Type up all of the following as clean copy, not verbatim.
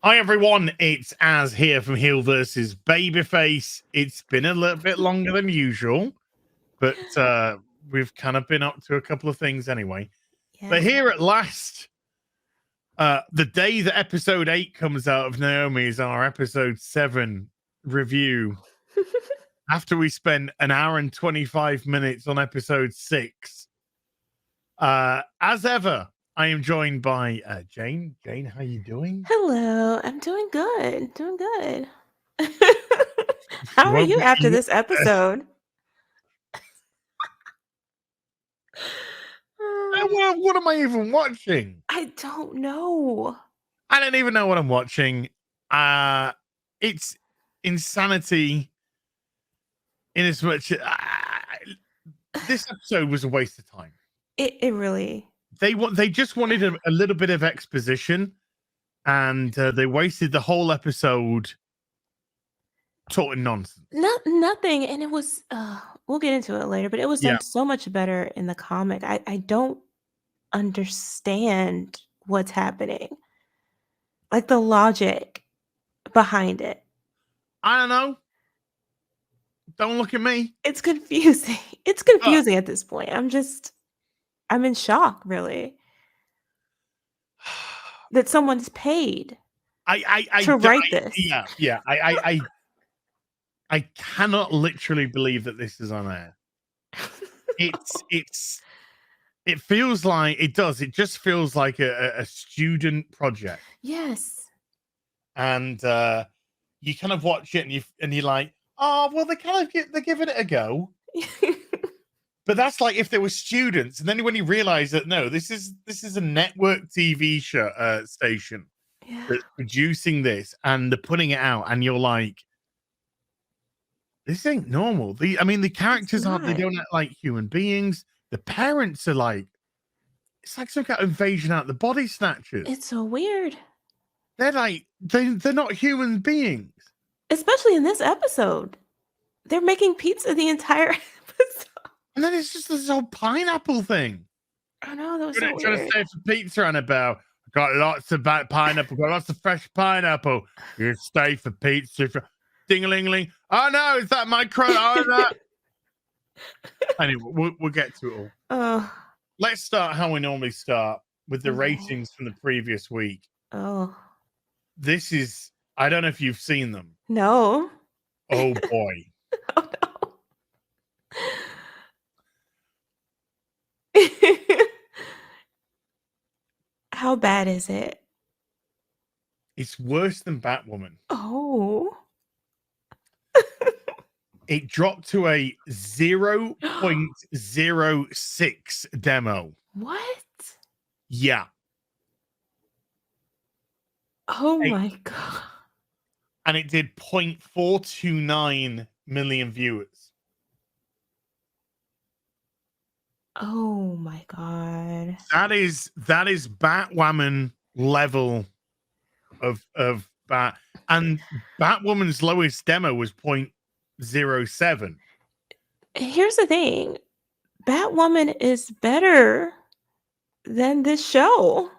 Hi everyone, it's Az here from Heel versus Babyface. It's been a little bit longer than usual, but we've kind of been up to a couple of things anyway. But Yes. here at last, the day that episode 8 comes out of Naomi is our episode 7 review. After we spent an hour and 25 minutes on episode 6. As ever, I am joined by Jane. Jane, how you doing? Hello, I'm doing good. Doing good. How are you after this episode? What am I even watching? I don't know. I don't even know what I'm watching. It's insanity. In as much, this episode was a waste of time. It really. They just wanted a little bit of exposition, and they wasted the whole episode talking nonsense. Nothing, and it was. We'll get into it later, but it was done so much better in the comic. I don't understand what's happening, like the logic behind it. I don't know. Don't look at me. It's confusing. It's confusing at this point. I'm in shock, really, that someone's paid to write this. Yeah. I cannot literally believe that this is on air. It feels like it does. It just feels like a student project. Yes. And you kind of watch it and you're like, oh, well, they're giving it a go. But that's like if there were students, and then when you realize that no, this is a network TV show station that's producing this, and they're putting it out, and you're like, this ain't normal. The characters aren't. They don't act like human beings. The parents are like, it's like some kind of invasion out of the body snatchers. It's so weird. They're like they're not human beings. Especially in this episode. They're making pizza the entire episode. And then it's just this whole pineapple thing. I know, that was so weird. Trying to stay for pizza, Annabelle. I've got lots of pineapple, got lots of fresh pineapple. You stay for pizza. Ding-a-ling-a-ling. Oh no, is that my crud? Oh no. Anyway, we'll get to it all. Let's start how we normally start, with the ratings from the previous week. This is, I don't know if you've seen them. No. Oh boy. Oh no. How bad is it? It's worse than Batwoman. Oh. It dropped to a 0.06 demo. What? Yeah. Oh my God. And it did 0.429 million viewers. Oh my God. That is Batwoman level of Bat, and Batwoman's lowest demo was 0.07. Here's the thing. Batwoman is better than this show.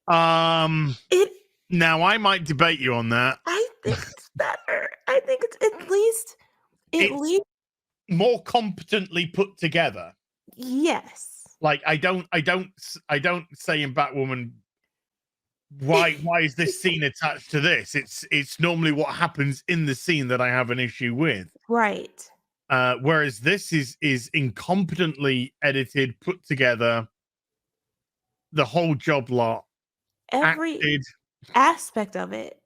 Now I might debate you on that. I think it's better. I think it's at least more competently put together. Yes. Like I don't say in Batwoman, why is this scene attached to this? It's normally what happens in the scene that I have an issue with. Right. Whereas this is incompetently edited, put together, the whole job lot. Every aspect of it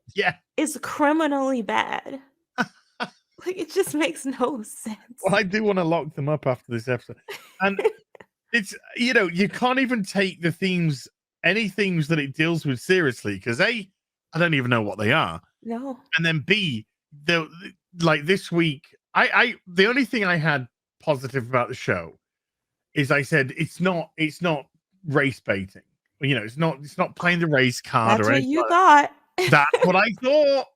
is criminally bad. Like, it just makes no sense. Well, I do want to lock them up after this episode. And it's, you can't even take the themes, any themes that it deals with seriously, because A, I don't even know what they are. No. And then B, like this week, the only thing I had positive about the show is I said it's not race baiting. It's not playing the race card. That's or what you thought. That's what I thought.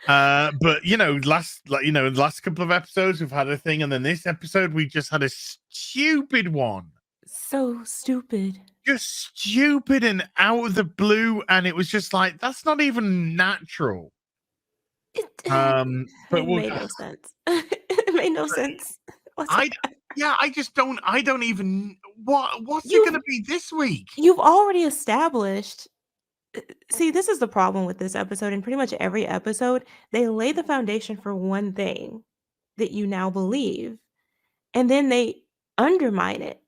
But the last couple of episodes we've had a thing, and then this episode we just had a stupid one. So stupid. Just stupid and out of the blue, and it was just like, that's not even natural. It But made no sense. It made no sense whatsoever. I just don't. I don't even. What's it You've gonna be this week? you've already established. See, this is the problem with this episode, and pretty much every episode, they lay the foundation for one thing that you now believe, and then they undermine it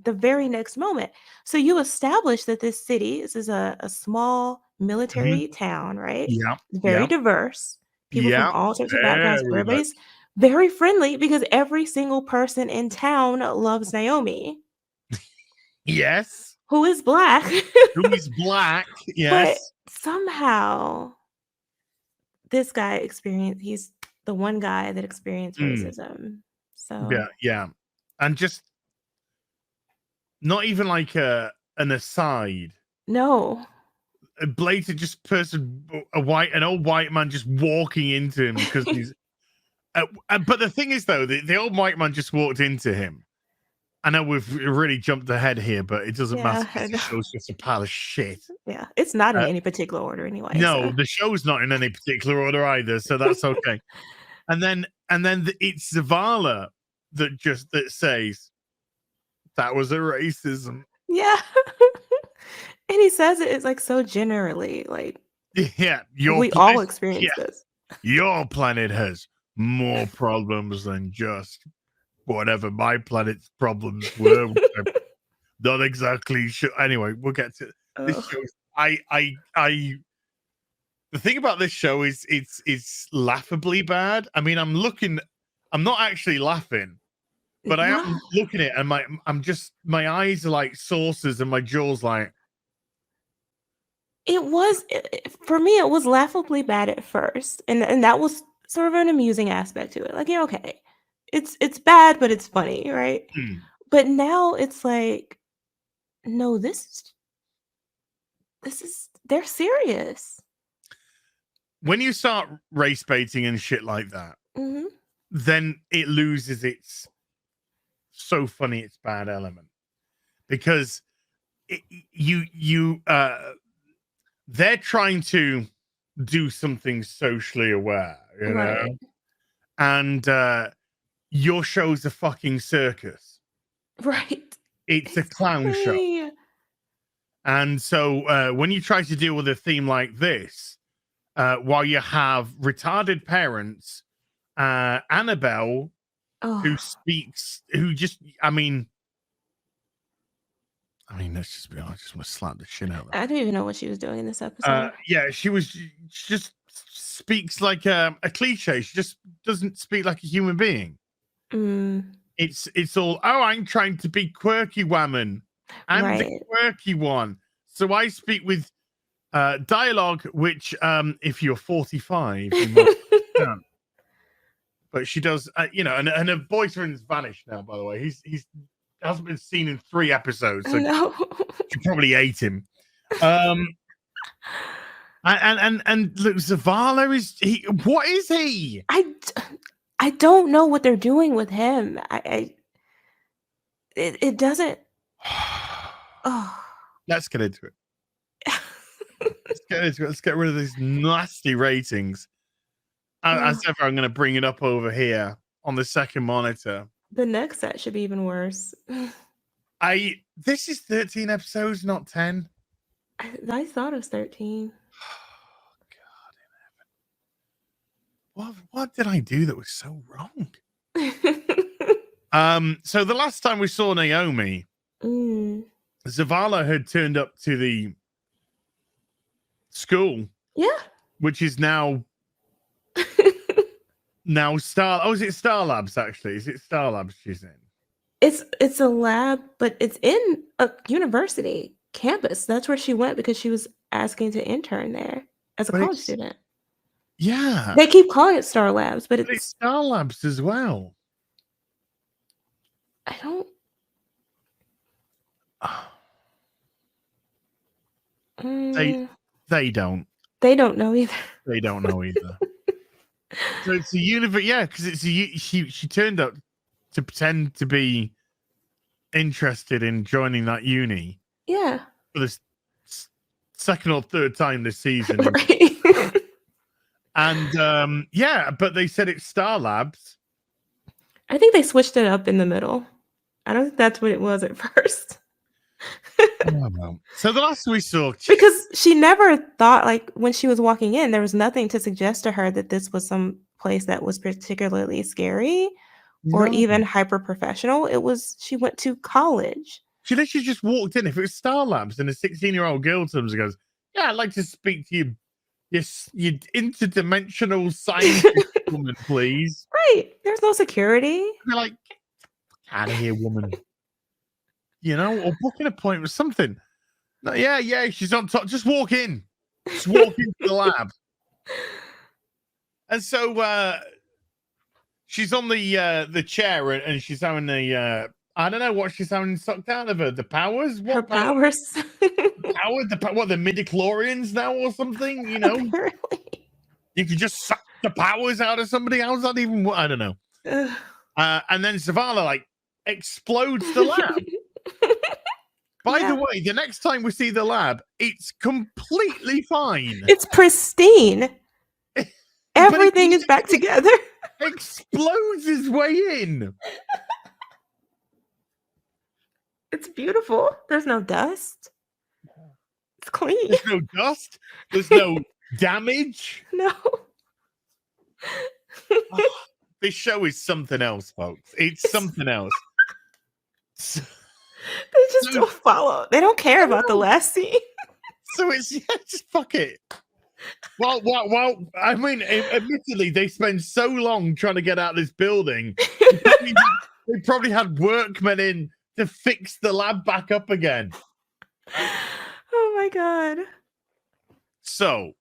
the very next moment. So you establish that this is a small Mhm. military town, right? Yeah, Very yeah, diverse, people from yeah. all sorts of backgrounds, Very much. everybody's very friendly because every single person in town loves Naomi, Yes. who is Black. Who is Black? But Yes. somehow this guy he's the one guy that experienced Mm. racism. So Yeah, yeah. And just not even like an aside. no. A blatant just person, an old white man just walking into him because he's. But the thing is, though, the old white man just walked into him. I know we've really jumped ahead here, but it doesn't matter Yeah, I because the know. show's just a pile of shit. Yeah, it's not in Uh, any particular order anyway, no, so the show's not in any particular order either, so that's okay. and then it's Zavala that says that was a racism. yeah. And he says it's, like, so generally, like, Yeah, we all experience this. your planet has more problems than just whatever my planet's problems were. Which I'm not exactly sure. Anyway, we'll get to this Ugh. show. I the thing about this show is it's laughably bad. I mean, I'm not actually laughing, but I What? am looking at it and my eyes are like saucers and my jaw's like, It was for me, it was laughably bad at first, and that was sort of an amusing aspect to it, like, yeah, okay. It's bad, but it's funny, right? hmm. But now it's like, no, this is they're serious. When you start race baiting and shit like that, Mhm. then it loses its so funny it's bad element because they're trying to do something socially aware, Right. and your show's a fucking circus. Right. It's a clown show. Exactly. And so when you try to deal with a theme like this, while you have retarded parents, Annabelle, Oh, let's just be honest, I just want to slap the shit out of her. I don't even know what she was doing in this episode. Yeah, she just speaks like a cliche. She just doesn't speak like a human being. Mm, It's all, oh, I'm trying to be quirky woman. I'm the right. quirky one. So I speak with dialogue, which if you're 45, you might understand. But she does, and her boyfriend's vanished now, by the way. He's hasn't been seen in 3 episodes, so No. she probably ate him. And look, Zavala what is he? I don't know what they're doing with him. It doesn't. Oh. Let's get into it. Let's get rid of these nasty ratings. As ever, I'm going to bring it up over here on the second monitor. The next set should be even worse. This is 13 episodes, not 10. I thought it was 13. God in heaven. What did I do that was so wrong? So the last time we saw Naomi, Zavala had turned up to the school. Yeah. Which is now Star. Oh, is it Star Labs actually? Is it Star Labs she's in? It's a lab, but it's in a university campus. That's where she went because she was asking to intern there as a college student. Yeah. They keep calling it Star Labs, but it's Star Labs as well. I don't. They don't. They don't know either. They don't know either. So it's a universe, yeah, because it's she turned up to pretend to be interested in joining that uni Yeah. for this second or third time this season. Right. And yeah, but they said it's Star Labs. I think they switched it up in the middle. I don't think that's what it was at first. Oh, no. So the last we saw, Because she never thought, like, when she was walking in, there was nothing to suggest to her that this was some place that was particularly scary or no. even hyper professional. It was, she went to college. She literally just walked in. If it was Star Labs and a 16-year-old girl comes and goes, yeah, I'd like to speak to you. Yes, you interdimensional scientist woman, please. Right. There's no security. Be like, get out of here, woman. You know, or book an appointment with something. No, yeah, she's on top. Just walk in. Just walk into the lab. And so she's on the chair and she's having the I don't know what she's having sucked out of her. The powers? What Her powers. What, the midichlorians now or something? You know? Apparently. You can just suck the powers out of somebody. How's that even? I don't know. And then Zavala like explodes the lab. By the way, the next time we see the lab, it's completely fine. It's pristine. Everything is back together. Explodes his way in. It's beautiful. There's no dust. It's clean. There's no dust. There's no damage. No. Oh, this show is something else, folks. It's something else. They just don't follow. They don't care about the last scene. So it's just fuck it. Well, I mean, admittedly, they spend so long trying to get out of this building. They probably had workmen in to fix the lab back up again. Oh my god. So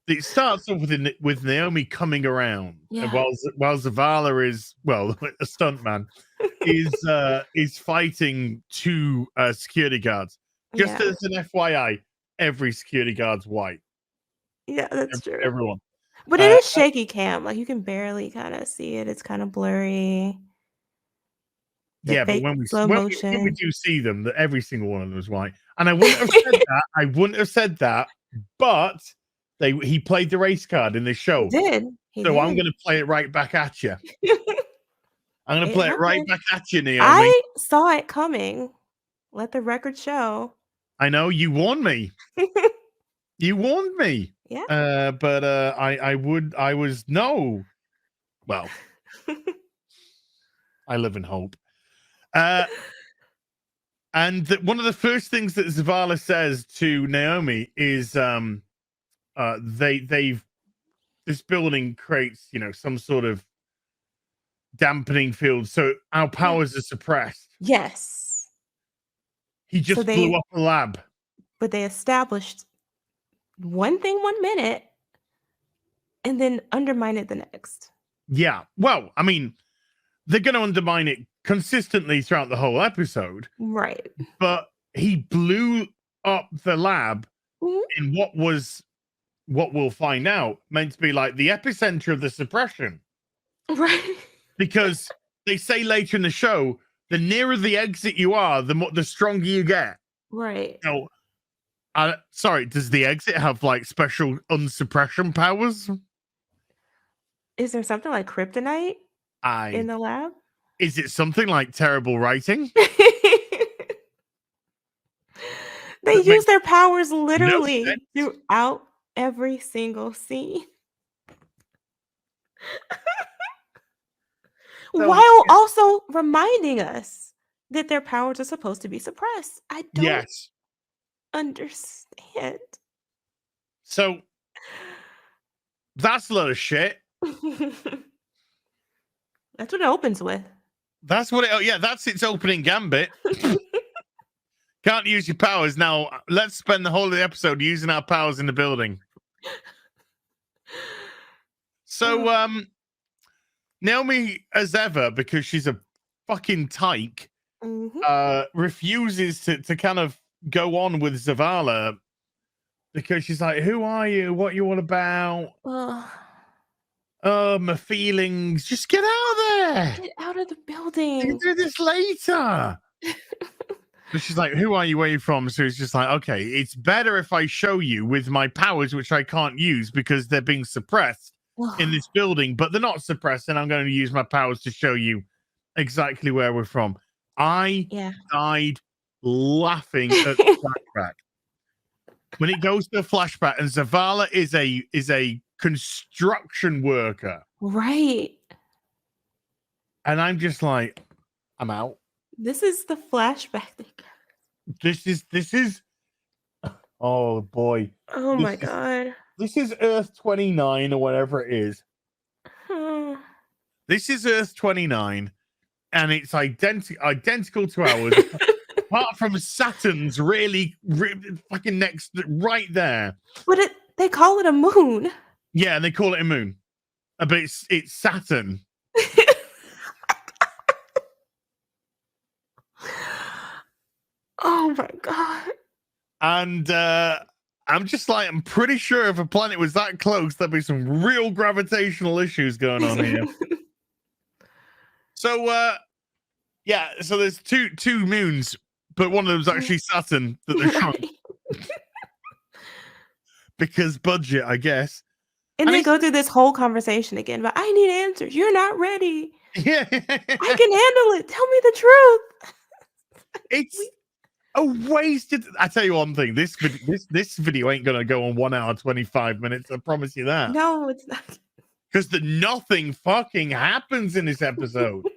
it starts off with Naomi coming around, Yeah. while Zavala is, well, a stuntman is fighting two security guards. Just as an FYI, every security guard's white. Yeah, that's true. Everyone. But it is shaky cam. Like, you can barely kind of see it. It's kind of blurry. Yeah, but when we do see them, that every single one of them is white. And I wouldn't have said that. I wouldn't have said that. But he played the race card in this show. He did. So I'm going to play it right back at you. I'm going to play it right back at you, Naomi. I saw it coming. Let the record show. I know you warned me. You warned me. Yeah. But I was no. Well, I live in hope. And one of the first things that Zavala says to Naomi is this building creates, you know, some sort of dampening field, so our powers are suppressed. Yes. He just blew up a lab. But they established one thing 1 minute and then undermine it the next. Yeah. Well, I mean, they're going to undermine it consistently throughout the whole episode. Right. But he blew up the lab in what we'll find out meant to be like the epicenter of the suppression. Right. Because they say later in the show, the nearer the exit you are, the stronger you get. Right. So, sorry, does the exit have like special unsuppression powers? Is there something like kryptonite in the lab? Is it something like terrible writing? They use their powers literally throughout every single scene. While also reminding us that their powers are supposed to be suppressed. I don't understand. So that's a lot of shit. That's what it opens with. That's its opening gambit. Can't use your powers. Now let's spend the whole of the episode using our powers in the building. So Naomi, as ever, because she's a fucking tyke, refuses to kind of go on with Zavala because she's like, who are you? What you all about? Oh, my feelings. Just get out of there. Get out of the building. You can do this later. So she's like, who are you? Where are you from? So it's just like, okay, it's better if I show you with my powers, which I can't use because they're being suppressed in this building, but they're not suppressed, and I'm going to use my powers to show you exactly where we're from. I Yeah. died laughing at the flashback. When it goes to a flashback and Zavala is a construction worker. Right. And I'm just like, I'm out. This is the flashback thing. This is oh boy. Oh my god. This is Earth 29 or whatever it is. This is Earth 29, and it's identical to ours. Apart from Saturn's really fucking next right there. But they call it a moon. Yeah, and they call it a moon. But it's Saturn. Oh my god. And I'm just like, I'm pretty sure if a planet was that close, there'd be some real gravitational issues going on here. So yeah, so there's two moons, but one of them's actually Saturn that they're shrunk. Because budget, I guess. And they go through this whole conversation again, but I need answers. You're not ready. Yeah. I can handle it. Tell me the truth. It's a wasted. I tell you one thing, this video ain't gonna go on 1 hour 25 minutes. I promise you that. No, it's not. Because nothing fucking happens in this episode.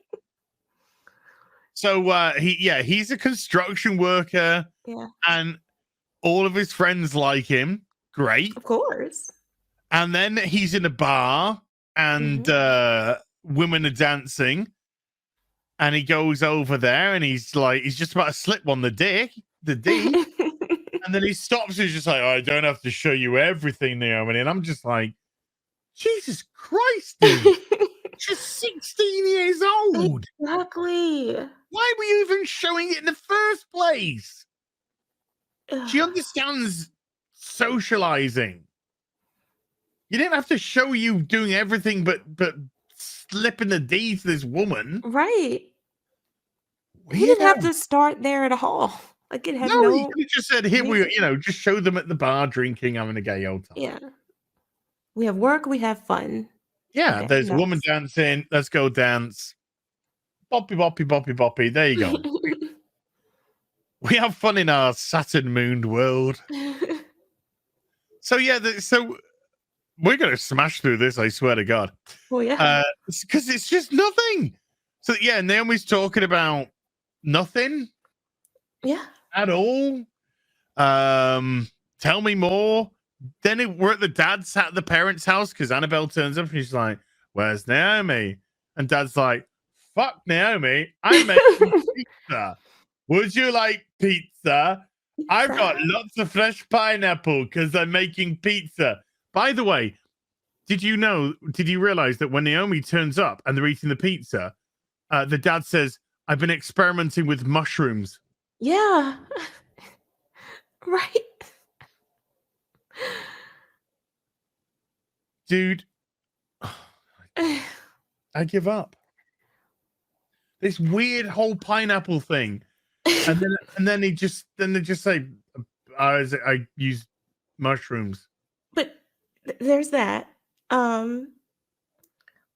So he's a construction worker. Yeah. And all of his friends like him. Great. Of course. And then he's in a bar and women are dancing. And he goes over there and he's just about to slip on the D. And then he stops and he's just like, oh, I don't have to show you everything, Naomi. And I'm just like, Jesus Christ, dude. She's 16 years old. Exactly. Why were you even showing it in the first place? She understands socializing. You didn't have to show you doing everything but slipping the D to this woman. Right. He didn't have to start there at all. Like it had no. He could have just said, "Here we, just show them at the bar drinking, having a gay old time." Yeah. We have work. We have fun. Yeah, okay, there's a woman dancing. Let's go dance. Boppy, boppy, boppy, boppy. There you go. We have fun in our Saturn mooned world. So yeah, so we're gonna smash through this. I swear to God. Well, yeah. Because it's just nothing. So yeah, Naomi's talking about nothing. Yeah. At all. Tell me more. Then we're at the parents' house because Annabelle turns up and she's like, "Where's Naomi?" And Dad's like, "Fuck Naomi, I'm making pizza. Would you like pizza? I've got lots of fresh pineapple because I'm making pizza." By the way, did you realize that when Naomi turns up and they're eating the pizza, the dad says, "I've been experimenting with mushrooms." Yeah. Right. Dude, I give up. This weird whole pineapple thing. And then they just say, I use mushrooms. But there's that. But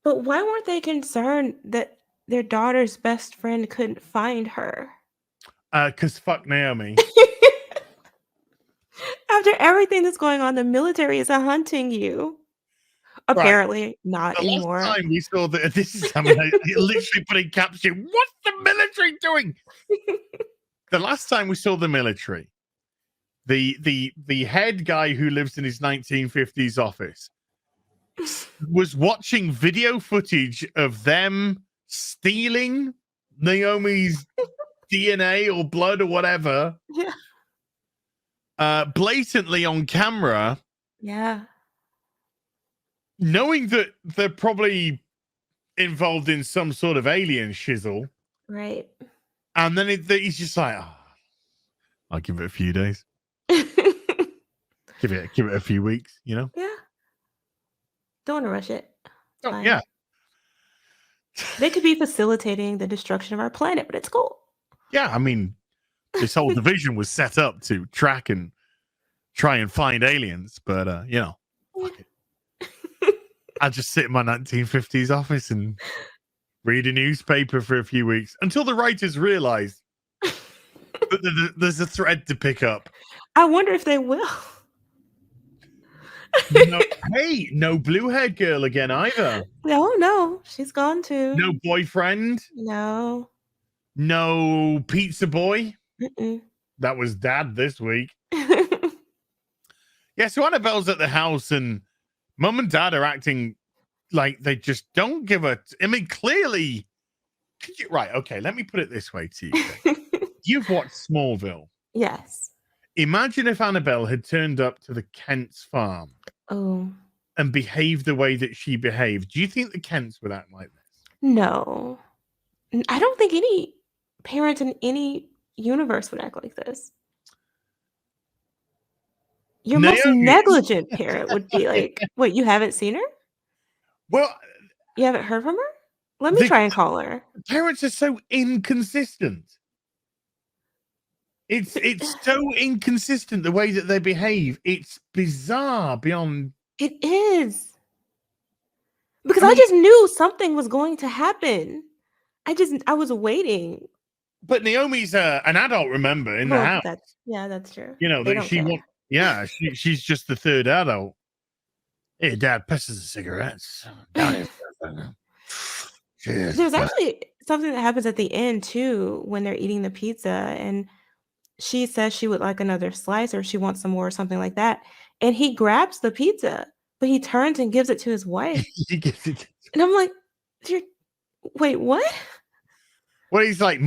why weren't they concerned that their daughter's best friend couldn't find her? Because fuck Naomi. After everything that's going on, the military is hunting you. Apparently, not anymore. Last time we saw that, this is something I literally put in caption. What's the military doing? The last time we saw the military, the head guy who lives in his 1950s office was watching video footage of them stealing Naomi's DNA or blood or whatever. Yeah. Blatantly on camera. Yeah. Knowing that they're probably involved in some sort of alien shizzle. Right. And then he's just like, oh, I'll give it a few days. give it a few weeks, Yeah. Don't want to rush it. Oh, yeah. They could be facilitating the destruction of our planet, but it's cool. Yeah, I mean, this whole division was set up to track and try and find aliens, but fuck it. I just sit in my 1950s office and read a newspaper for a few weeks until the writers realize that there's a thread to pick up. I wonder if they will. No, hey, no blue-haired girl again either. No, she's gone too. No boyfriend. No. No pizza boy. Mm-mm. That was dad this week. Yeah, so Annabelle's at the house and mum and dad are acting like they just don't give a... I mean, clearly... Right, okay, let me put it this way to you. You've watched Smallville. Yes. Imagine if Annabelle had turned up to the Kent's farm and behaved the way that she behaved. Do you think the Kents would act like this? No. I don't think any parent in any universe would act like this. Your most negligent parent would be like, wait, you haven't seen her? Well, you haven't heard from her? Let me try and call her. Parents are so inconsistent. It's so inconsistent the way that they behave. It's bizarre beyond. It is. Because I just knew something was going to happen. I was waiting. But Naomi's an adult, remember, in the house. That's true. You know, that she's just the third adult. Hey, Dad, pass us the cigarettes. There's actually something that happens at the end, too, when they're eating the pizza, and she says she would like another slice or she wants some more or something like that. And he grabs the pizza, but he turns and gives it to his wife. And I'm like, wait, what? Well, he's like,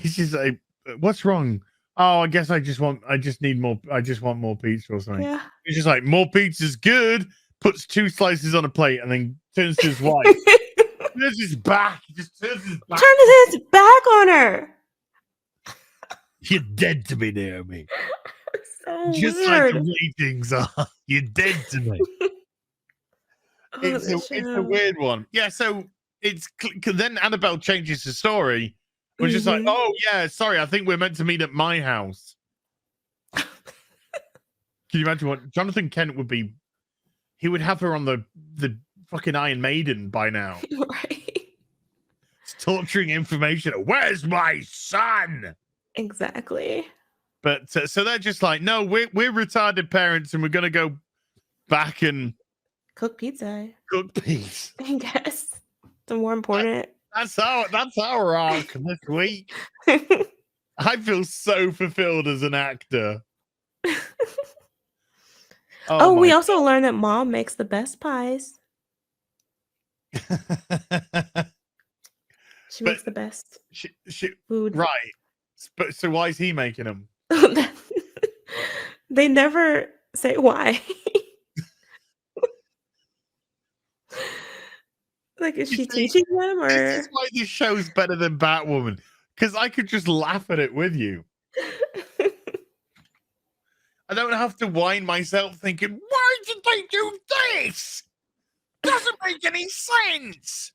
he's just like, what's wrong? Oh, I guess I just want more pizza or something. Yeah. He's just like, more pizza's good. Puts 2 slices on a plate and then turns to his wife. Turns his back. He just turns his back. Turns his back on her. You're dead to me, Naomi. So just weird. like the ratings are. You're dead to me. It's a weird one. Yeah, so then Annabelle changes the story. We're just like, oh yeah, sorry, I think we're meant to meet at my house. Can you imagine what Jonathan Kent would be? He would have her on the fucking Iron Maiden by now. Right. It's torturing information. Where's my son? Exactly. But so they're just like, no, we're retarded parents and we're gonna go back and cook pizza. I guess it's more important. That's our arc this week. I feel so fulfilled as an actor. We also learned that mom makes the best pies. She makes the best food. Right. But so why is he making them? They never say why. Like, is she teaching them, or? This is why this show's better than Batwoman, because I could just laugh at it with you. I don't have to whine myself thinking, why did they do this? Doesn't make any sense.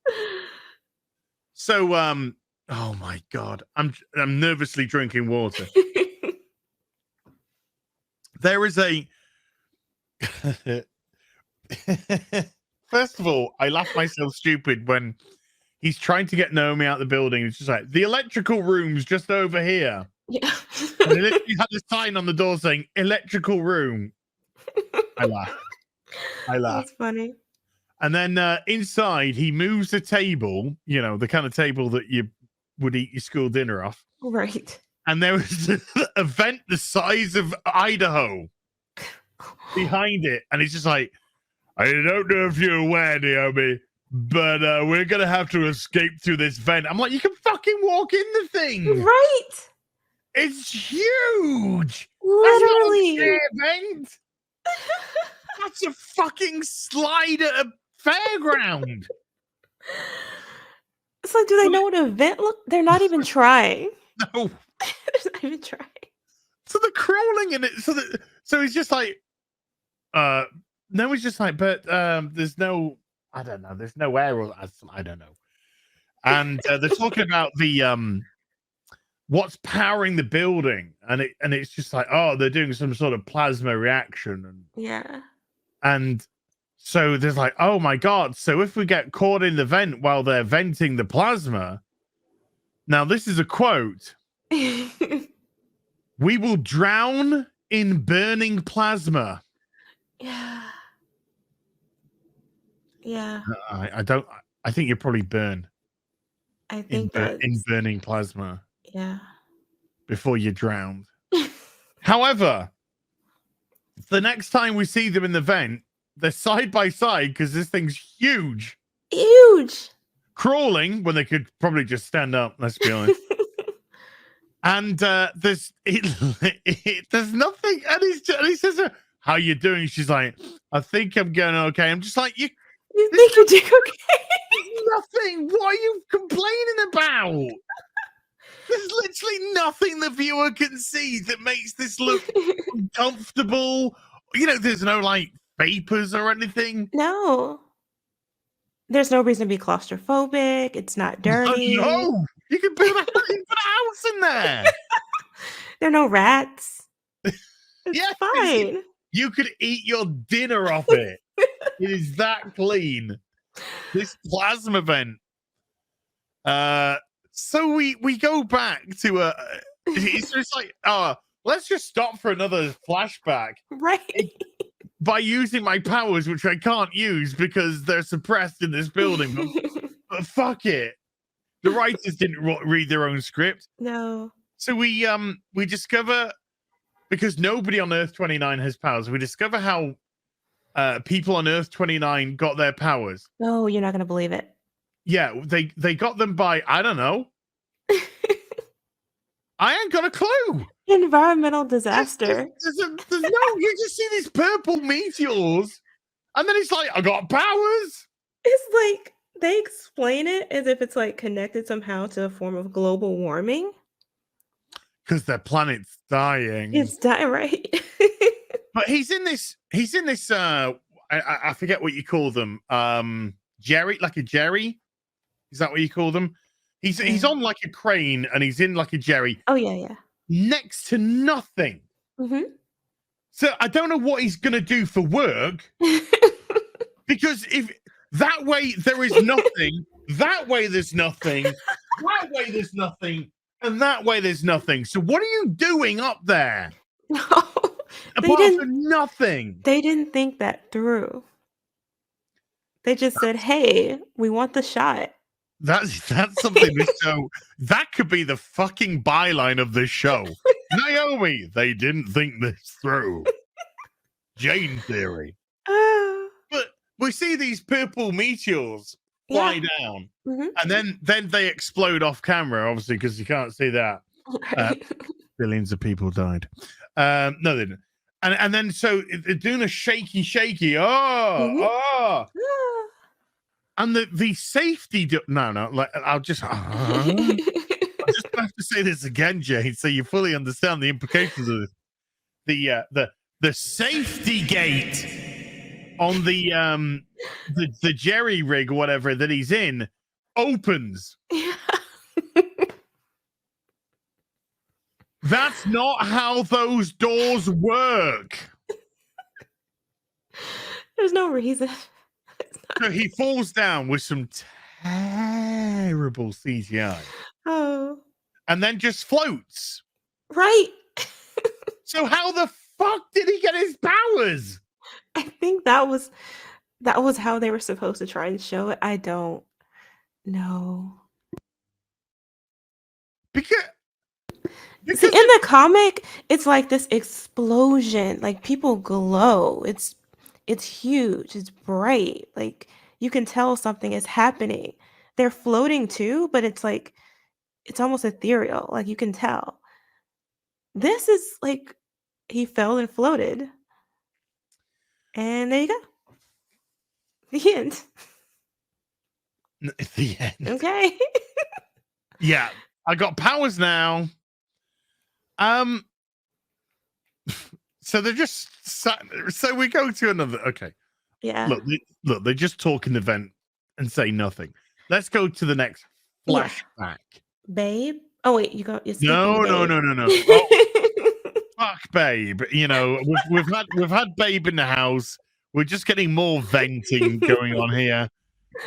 So, oh my God, I'm nervously drinking water. There is a. First of all, I laughed myself stupid when he's trying to get Naomi out of the building. It's just like, the electrical room's just over here. Yeah. And they literally had a sign on the door saying electrical room. I laughed. That's funny. And then inside, he moves the table, the kind of table that you would eat your school dinner off. Right. And there was a vent the size of Idaho behind it. And he's just like, I don't know if you're aware, Naomi, but we're going to have to escape through this vent. I'm like, you can fucking walk in the thing. Right. It's huge. Literally. That's not a vent. That's a fucking slide at a fairground. It's like, do they know what a vent look? They're not even trying. No. They're not even trying. So they're crawling in it. So he's just like, no, he's just like, but there's no, I don't know, there's no air, or I don't know. And they're talking about the what's powering the building, and it's just like, oh, they're doing some sort of plasma reaction, and so there's like, oh my god, so if we get caught in the vent while they're venting the plasma, now this is a quote, we will drown in burning plasma. Yeah. I think you probably burn I think in burning plasma. Yeah. Before you're drowned. However, the next time we see them in the vent, they're side by side because this thing's huge. Huge. Crawling when they could probably just stand up, let's be honest. And there's nothing, and he says, how you doing? She's like, I think I'm going okay. I'm just like, you think you're doing okay? Nothing. What are you complaining about? There's literally nothing the viewer can see that makes this look uncomfortable. You know, there's no like vapors or anything. No. There's no reason to be claustrophobic. It's not dirty. No, you can put a house in there. There are no rats. It's fine. You could eat your dinner off it. It is that clean. This plasma vent. So we go back to it's just like, let's just stop for another flashback. Right. By using my powers, which I can't use because they're suppressed in this building. But fuck it. The writers didn't read their own script. No. So we discover, because nobody on Earth 29 has powers, we discover how people on Earth 29 got their powers. No, you're not gonna believe it. Yeah, they got them by, I don't know. I ain't got a clue. Environmental disaster. You just see these purple meteors, and then it's like, I got powers. It's like they explain it as if it's like connected somehow to a form of global warming. Because their planet's dying. It's dying, right? But he's in this. I forget what you call them. Jerry, like a Jerry. Is that what you call them? He's on like a crane, and he's in like a Jerry. Oh yeah. Next to nothing. Mm-hmm. So I don't know what he's gonna do for work. Because if that way there is nothing, that way there's nothing, that way there's nothing, and that way there's nothing. So what are you doing up there? No, apart from nothing. They didn't think that through. They just said, "Hey, we want the shot." That's something this show, that could be the fucking byline of this show. Naomi, they didn't think this through. Jane theory. But we see these purple meteors fly down, and then they explode off camera, obviously, because you can't see that. Billions of people died. No, they didn't. And then so they're doing a shaky. And the safety I'll just I'm just gonna have to say this again, Jane, so you fully understand the implications of this. The safety gate on the jerry rig or whatever that he's in opens. That's not how those doors work. There's no reason. So he falls down with some terrible CGI. Oh. And then just floats. Right. So how the fuck did he get his powers? I think that was how they were supposed to try and show it. I don't know. Because see, in the comic, it's like this explosion. Like people glow. It's huge. It's bright. Like you can tell something is happening. They're floating too, but it's like it's almost ethereal. Like you can tell. This is like he fell and floated. And there you go. The end. The end. Okay. Yeah, I got powers now. So they're just so we go to another. Okay. Yeah. Look, they just talk in the vent and say nothing. Let's go to the next flashback. Babe, Oh wait, you're skipping No, no, Babe. no, no, no. Oh, fuck Babe. You know, we've had Babe in the house. We're just getting more venting going on here.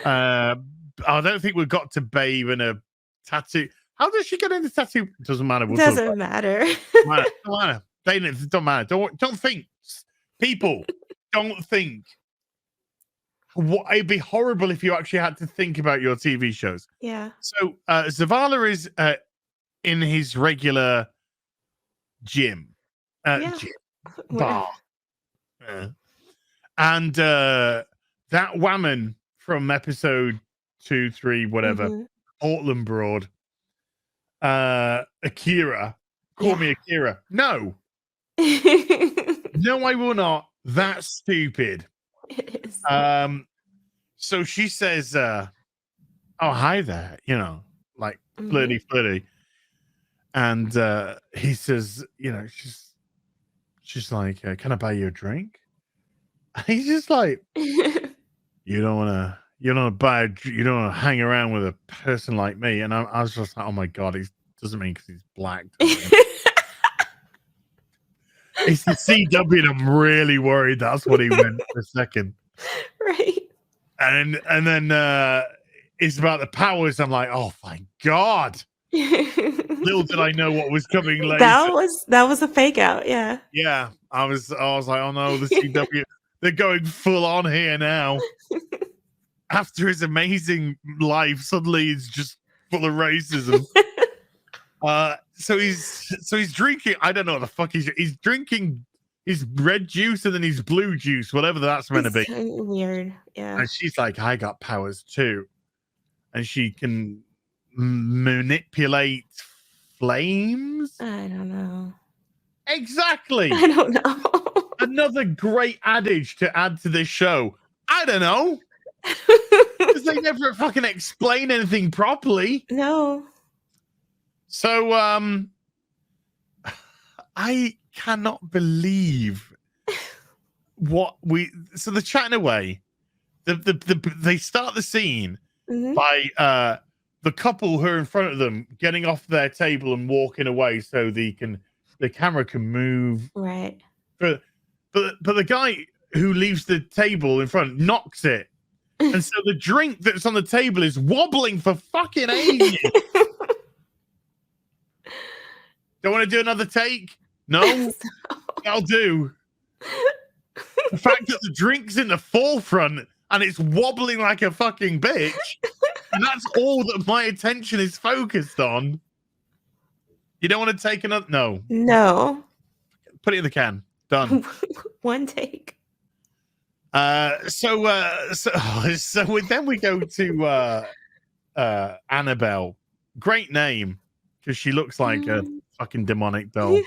I don't think we've got to Babe and a tattoo. How does she get into tattoo? Doesn't matter. We'll talk about Doesn't matter. it. Don't matter. It don't matter. Don't think. People, don't think. It'd be horrible if you actually had to think about your TV shows. Yeah. So Zavala is in his regular gym, Yeah. gym Where- bar, and that woman from episode 2, 3, whatever, Mhm. Portland Broad, Akira. Call me Akira. No, no, I will not. That's stupid. It is. So she says, "Oh, hi there," you know, like flirty, flirty, and he says, you know, she's like, "Can I buy you a drink?" And he's just like, "You don't want to hang around with a person like me." And I was just like, "Oh my god, he doesn't mean because he's black." It's the CW, and I'm really worried that's what he meant for a second. Right. And then it's about the powers. I'm like, oh my god. Little did I know what was coming later. That was a fake out, yeah. Yeah. I was like, oh no, the CW, they're going full on here now. After his amazing life, suddenly it's just full of racism. So he's drinking. I don't know what the fuck he's drinking. His red juice and then his blue juice, whatever that's meant to be. Weird, yeah. And she's like, I got powers too, and she can manipulate flames. I don't know. Exactly. I don't know. Another great adage to add to this show. I don't know, because they never fucking explain anything properly. No. So I cannot believe what so they're chatting away. They start the scene by the couple who are in front of them getting off their table and walking away so the camera can move. Right. But the guy who leaves the table in front knocks it. And so the drink that's on the table is wobbling for fucking ages. Don't want to do another take? No? I'll do. The fact that the drink's in the forefront and it's wobbling like a fucking bitch, and that's all that my attention is focused on. You don't want to take another? No. No. Put it in the can. Done. One take. So then we go to Annabelle. Great name, because she looks like a fucking demonic doll.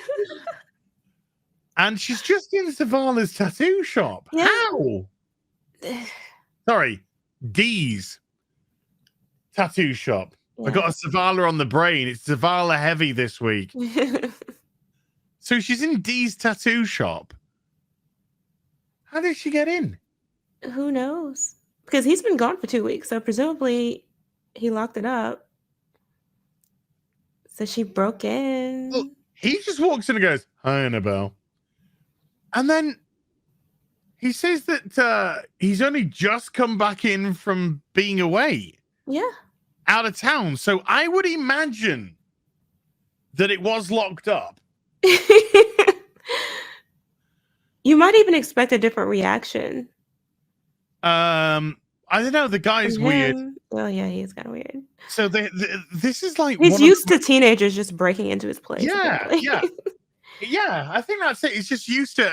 And she's just in Zavala's tattoo shop. Yeah. How? Sorry, Dee's tattoo shop. Yeah. I got a Zavala on the brain. It's Zavala heavy this week. So she's in Dee's tattoo shop. How did she get in? Who knows? Because he's been gone for 2 weeks, so presumably he locked it up. So she broke in. Look, he just walks in and goes, "Hi, Annabelle." And then he says that he's only just come back in from being away. Yeah. Out of town. So I would imagine that it was locked up. You might even expect a different reaction. I don't know. The guy's weird. Oh yeah, he's kind of weird. So this is like he's used to teenagers just breaking into his place. Yeah, yeah. I think that's it. He's just used to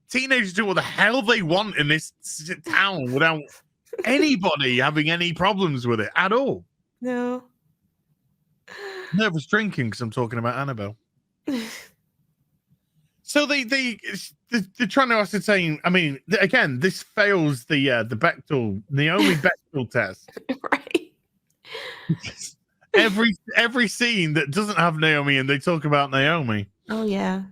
teenagers do what the hell they want in this town without anybody having any problems with it at all. No. Nervous drinking because I'm talking about Annabelle. So they're trying to ascertain. I mean, again, this fails the Bechdel Naomi Bechdel test. Right. Every scene that doesn't have Naomi and they talk about Naomi. Oh yeah.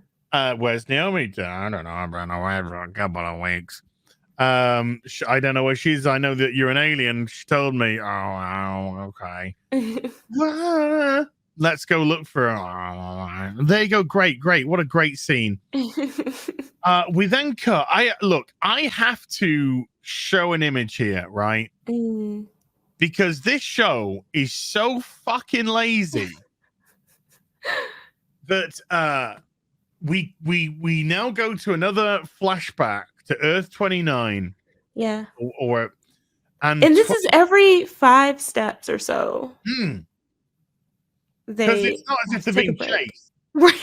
Where's Naomi? I don't know. I've been away for a couple of weeks. I don't know where she is. I know that you're an alien. She told me. Oh, okay. let's go look for her. There you go. Great. What a great scene. We then cut. I have to show an image here, right? Because this show is so fucking lazy that we now go to another flashback to Earth 29. Yeah. And this is every 5 steps or so. Because it's not as if they're being chased. Right.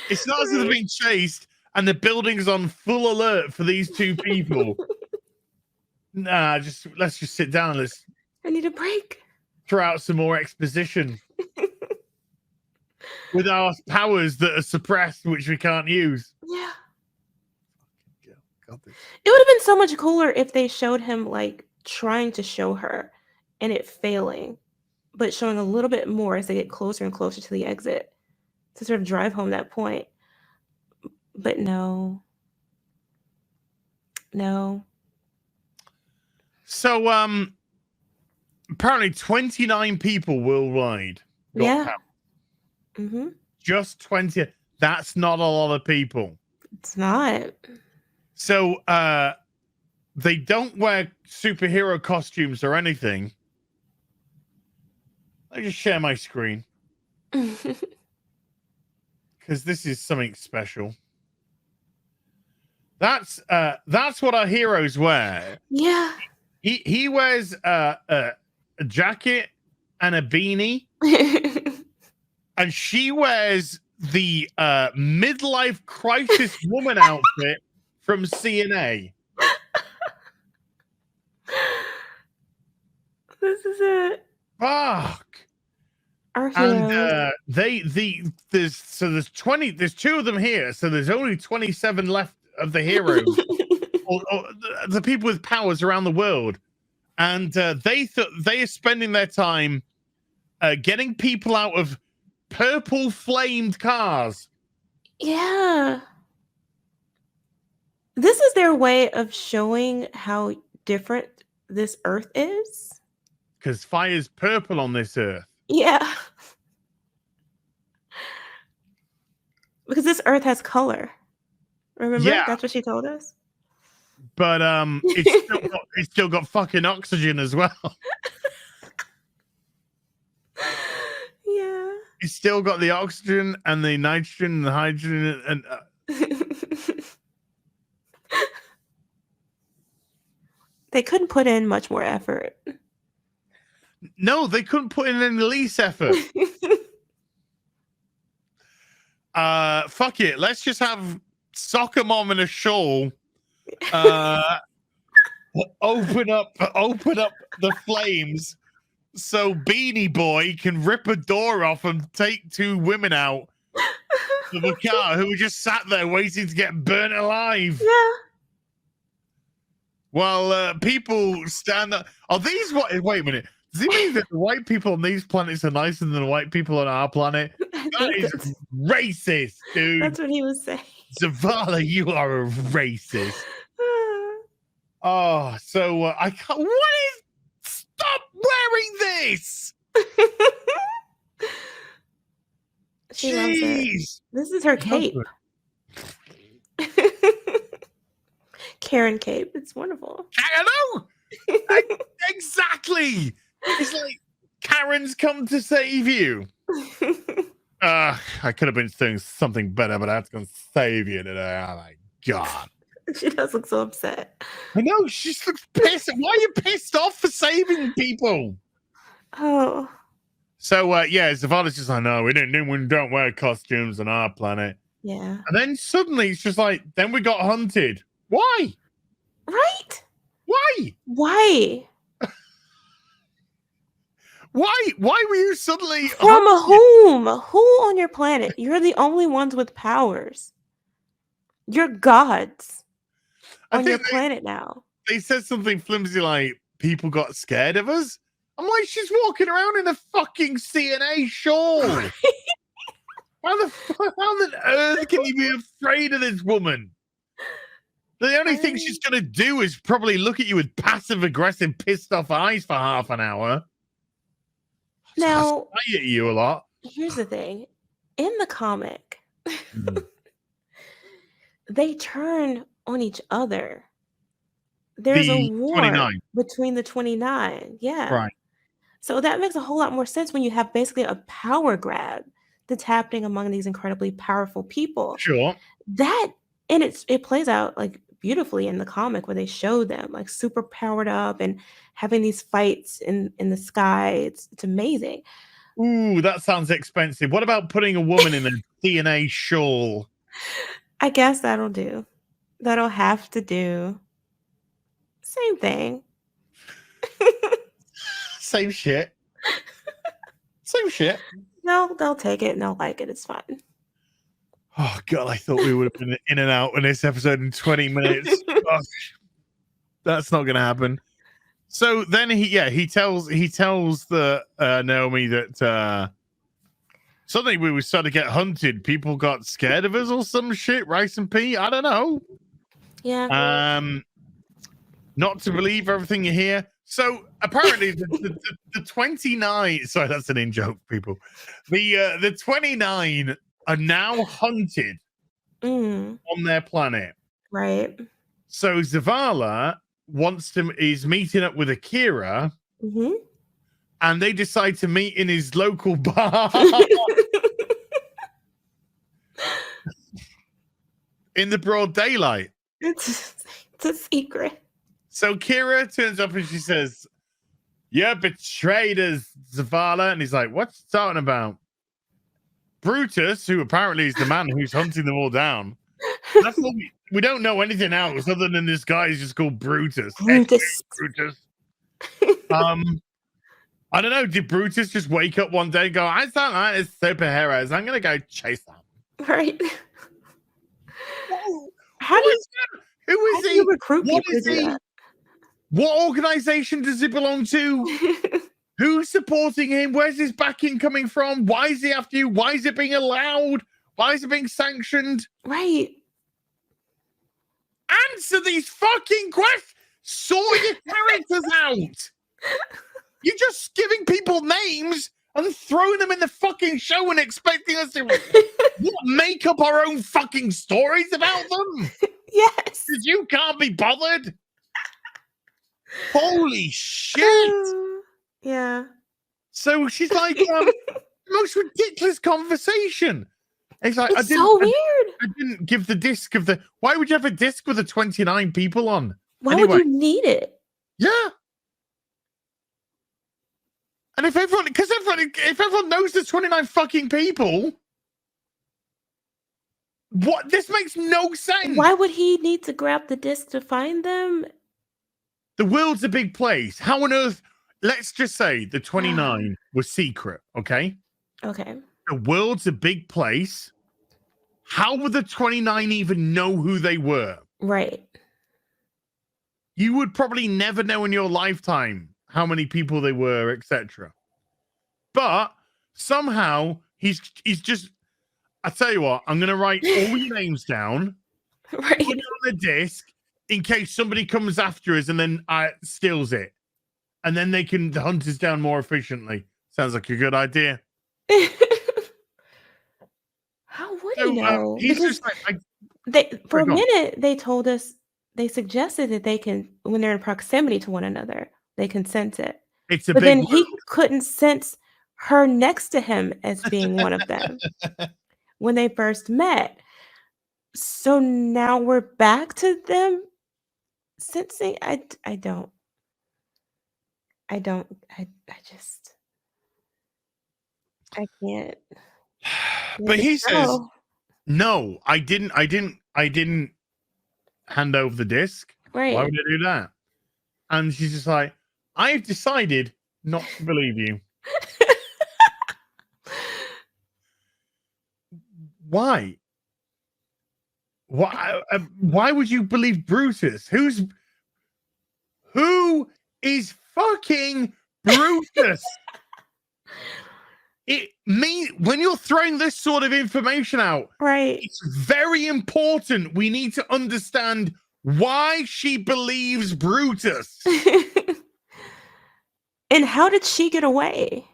It's not as if they're being chased and the building's on full alert for these two people. Nah, let's just sit down. I need a break. Throw out some more exposition. With our powers that are suppressed, which we can't use. Yeah. God, it would have been so much cooler if they showed him like trying to show her and it failing, but showing a little bit more as they get closer and closer to the exit to sort of drive home that point. But no. So apparently 29 people worldwide got power. Just 20. That's not a lot of people. It's not. So they don't wear superhero costumes or anything. I just share my screen. Because this is something special. That's what our heroes wear. Yeah. He wears a jacket and a beanie. And she wears the midlife crisis woman outfit from CNA. This is it. Fuck. Our heroes. And there's 20. There's 2 of them here, so there's only 27 left of the heroes, or the people with powers around the world, and they are spending their time getting people out of purple flamed cars. Yeah. This is their way of showing how different this Earth is. Because fire's purple on this Earth. Yeah. Because this Earth has color. Remember? Yeah. That's what she told us. But it's still got fucking oxygen as well. Yeah. It's still got the oxygen and the nitrogen and the hydrogen and they couldn't put in much more effort. No, they couldn't put in any least effort. Fuck it. Let's just have Soccer Mom in a shawl. Open up the flames so Beanie Boy can rip a door off and take 2 women out of a car who were just sat there waiting to get burnt alive. Yeah. While people stand up. Are these what? Wait a minute. Does it mean that the white people on these planets are nicer than the white people on our planet? That is racist, dude. That's what he was saying. Zavala, you are a racist. Oh, so I can't. What is? Stop wearing this. She loves it. This is her cape. Karen cape. It's wonderful. I know. Exactly. It's like Karen's come to save you. I could have been doing something better, but that's going to save you today. Oh my God. She does look so upset. I know. She just looks pissed. Why are you pissed off for saving people? Oh. So, yeah, Zavala's just like, no, we don't wear costumes on our planet. Yeah. And then suddenly it's just like, then we got hunted. Why? Right? Why? Why? Why were you suddenly from whom? Who on your planet? You're the only ones with powers. You're gods on your planet now. They said something flimsy like people got scared of us. I'm like, she's walking around in a fucking CNA shawl. How on earth can you be afraid of this woman? The only thing she's gonna do is probably look at you with passive aggressive, pissed off eyes for half an hour. Now, I at you a lot. here's the thing. In the comic, Mm. they turn on each other. There's a The war 29. between the 29. Yeah. Right. So that makes a whole lot more sense when you have basically a power grab that's happening among these incredibly powerful people. Sure. That and it plays out like beautifully in the comic where they show them like super powered up and having these fights in the sky. It's amazing. Ooh, that sounds expensive. What about putting a woman in a DNA shawl? I guess that'll do. That'll have to do. Same thing. Same shit. Same shit. No, they'll take it and they'll like it. It's fine. Oh god, I thought we would have been in and out in this episode in 20 minutes. Gosh, that's not gonna happen. So then he tells the Naomi that suddenly we were starting to get hunted. People got scared of us or some shit. Rice and Pea. I don't know. Yeah. Not to believe everything you hear. So apparently the 29. Sorry, that's an in joke, people. The 29 are now hunted on their planet. Right. So Zavala is meeting up with Akira, and they decide to meet in his local bar in the broad daylight. It's a secret. So Kira turns up and she says, "You're betrayed us, Zavala." And he's like, "What's he talking about?" Brutus, who apparently is the man who's hunting them all down. That's what we don't know anything else other than this guy is just called Brutus. Brutus. Brutus. I don't know. Did Brutus just wake up one day and go, "I sound like this superheroes. I'm gonna go chase them." Right. Who is he? Recruit What people is to do he? that? What organization does he belong to? Who's supporting him? Where's his backing coming from? Why is he after you? Why is it being allowed? Why is it being sanctioned? Right. Answer these fucking questions. Sort your characters out. You're just giving people names and throwing them in the fucking show and expecting us to make up our own fucking stories about them. Yes. Because you can't be bothered. Holy shit. Yeah. So she's like, most ridiculous conversation. It's like, It's so weird. I didn't give the disc of the. Why would you have a disc with the 29 people on? Why would you need it? Yeah. And if everyone knows there's 29 fucking people, what? This makes no sense. Why would he need to grab the disc to find them? The world's a big place. How on earth? Let's just say the 29 was secret, okay? Okay. The world's a big place. How would the 29 even know who they were? Right. You would probably never know in your lifetime how many people they were, etc. But somehow he's just. I tell you what, I'm gonna write all your names down, right, put it on the disc in case somebody comes after us and then steals it, and then they can hunt us down more efficiently. Sounds like a good idea. How would he know? He's because just like, for a minute they told us they suggested that they can, when they're in proximity to one another, they can sense it. But then he couldn't sense her next to him as being one of them when they first met. So now we're back to them sensing. I can't. But he says, "No, I didn't hand over the disc. Right. Why would I do that?" And she's just like, "I've decided not to believe you." Why? Why would you believe Brutus? Who is fucking Brutus? When you're throwing this sort of information out, right? It's very important. We need to understand why she believes Brutus. And how did she get away?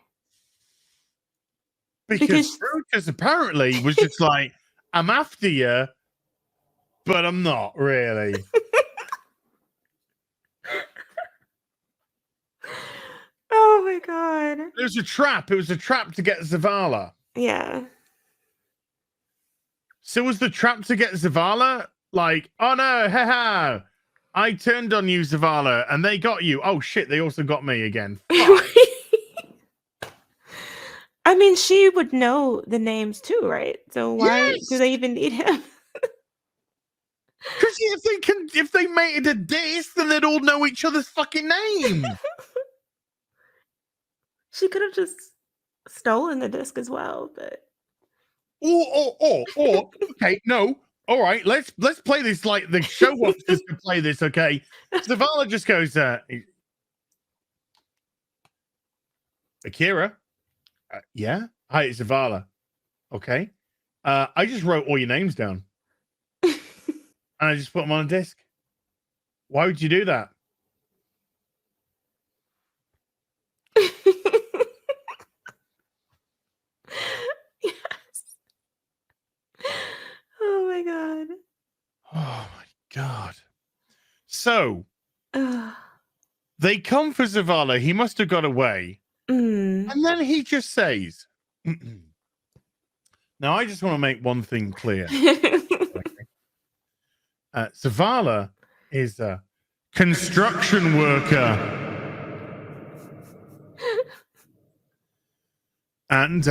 Because Brutus apparently was just like, I'm after you, but I'm not really. Oh my god. It was a trap. It was a trap to get Zavala. Yeah. So was the trap to get Zavala? Like, oh no, haha. I turned on you, Zavala, and they got you. Oh shit, they also got me again. Fuck. I mean, she would know the names too, right? So why do they even need him? Because if they mated a disc, then they'd all know each other's fucking name. She could have just stolen the disc as well, but Or okay, no. All right, let's play this like the show wants us to play this, okay? Zavala just goes, Akira? Yeah? Hi, it's Zavala. Okay. I just wrote all your names down. And I just put them on a disc. Why would you do that? yes. Oh my god. Oh my god. So they come for Zavala. He must have got away. And then he just says, now I just want to make one thing clear. Zavala is a construction worker. And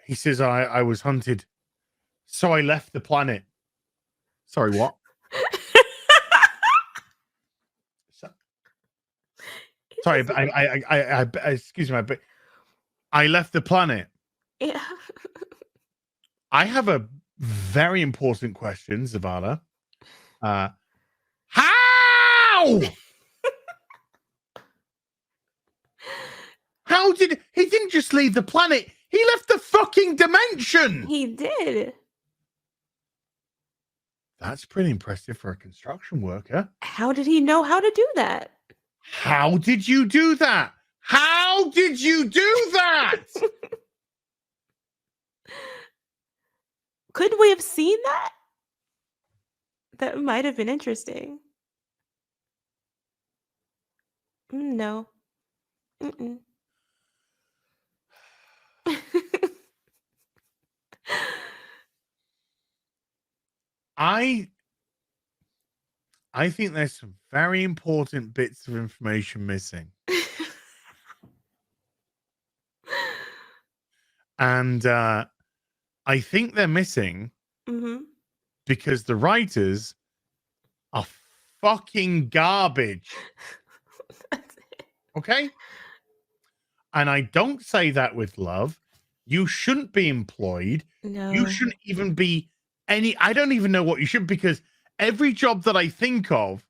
he says, I was hunted. So I left the planet. Sorry, what? Sorry, but I excuse me, but I left the planet. Yeah. I have a very important question, Zavala. How? How did he didn't just leave the planet? He left the fucking dimension. He did. That's pretty impressive for a construction worker. How did he know how to do that? How did you do that? How did you do that? Could we have seen that? That might have been interesting. No. Mm-mm. I think there's some very important bits of information missing. And I think they're missing because the writers are fucking garbage. Okay? And I don't say that with love. You shouldn't be employed. No. You shouldn't even be I don't even know what you should, because every job that I think of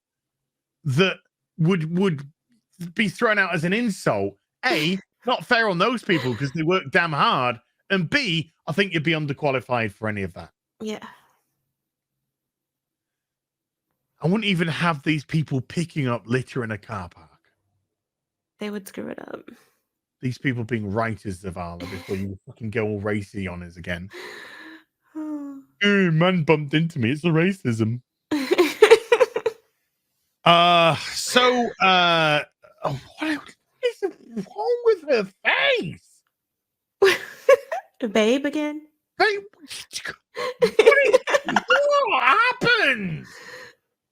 that would be thrown out as an insult, A, not fair on those people because they work damn hard, and B, I think you'd be underqualified for any of that. Yeah. I wouldn't even have these people picking up litter in a car park. They would screw it up. These people being writers, Zavala, before you fucking go all racy on us again. Man bumped into me. It's the racism. What is wrong with her face? Babe again? Hey, what happened?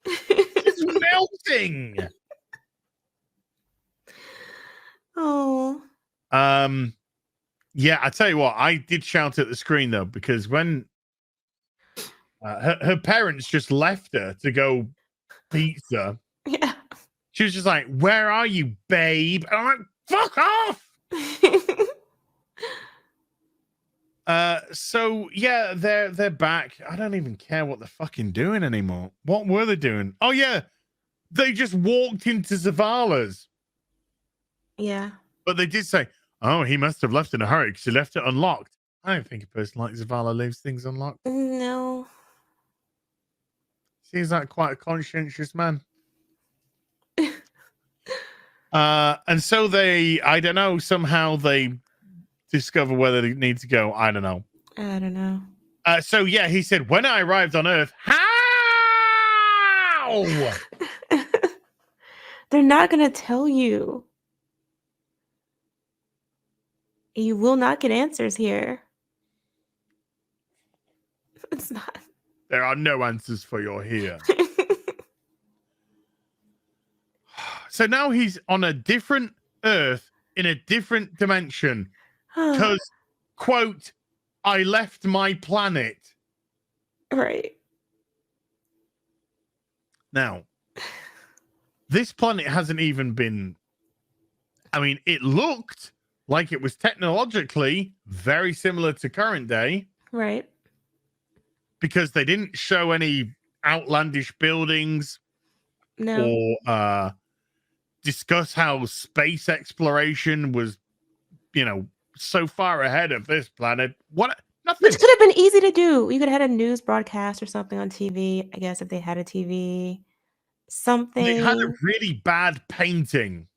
It's melting. Oh. Yeah, I tell you what, I did shout at the screen though, because when her parents just left her to go pizza. Yeah. She was just like, "Where are you, babe?" And I'm like, "Fuck off!" So yeah, they're back. I don't even care what they're fucking doing anymore. What were they doing? Oh yeah, they just walked into Zavala's. Yeah. But they did say, "Oh, he must have left in a hurry because he left it unlocked." I don't think a person like Zavala leaves things unlocked. No. Seems like quite a conscientious man. And so they, I don't know, somehow they discover whether they need to go. I don't know. I don't know. So yeah, he said, when I arrived on Earth, how? They're not going to tell you. You will not get answers here. It's not. There are no answers for your here. So now he's on a different Earth in a different dimension because, quote, I left my planet. Right. Now, this planet hasn't even been. I mean, it looked like it was technologically very similar to current day. Right. Because they didn't show any outlandish buildings. No. Or discuss how space exploration was, so far ahead of this planet. What? Nothing. Which could have been easy to do. You could have had a news broadcast or something on TV. I guess if they had a TV, something. They had a really bad painting.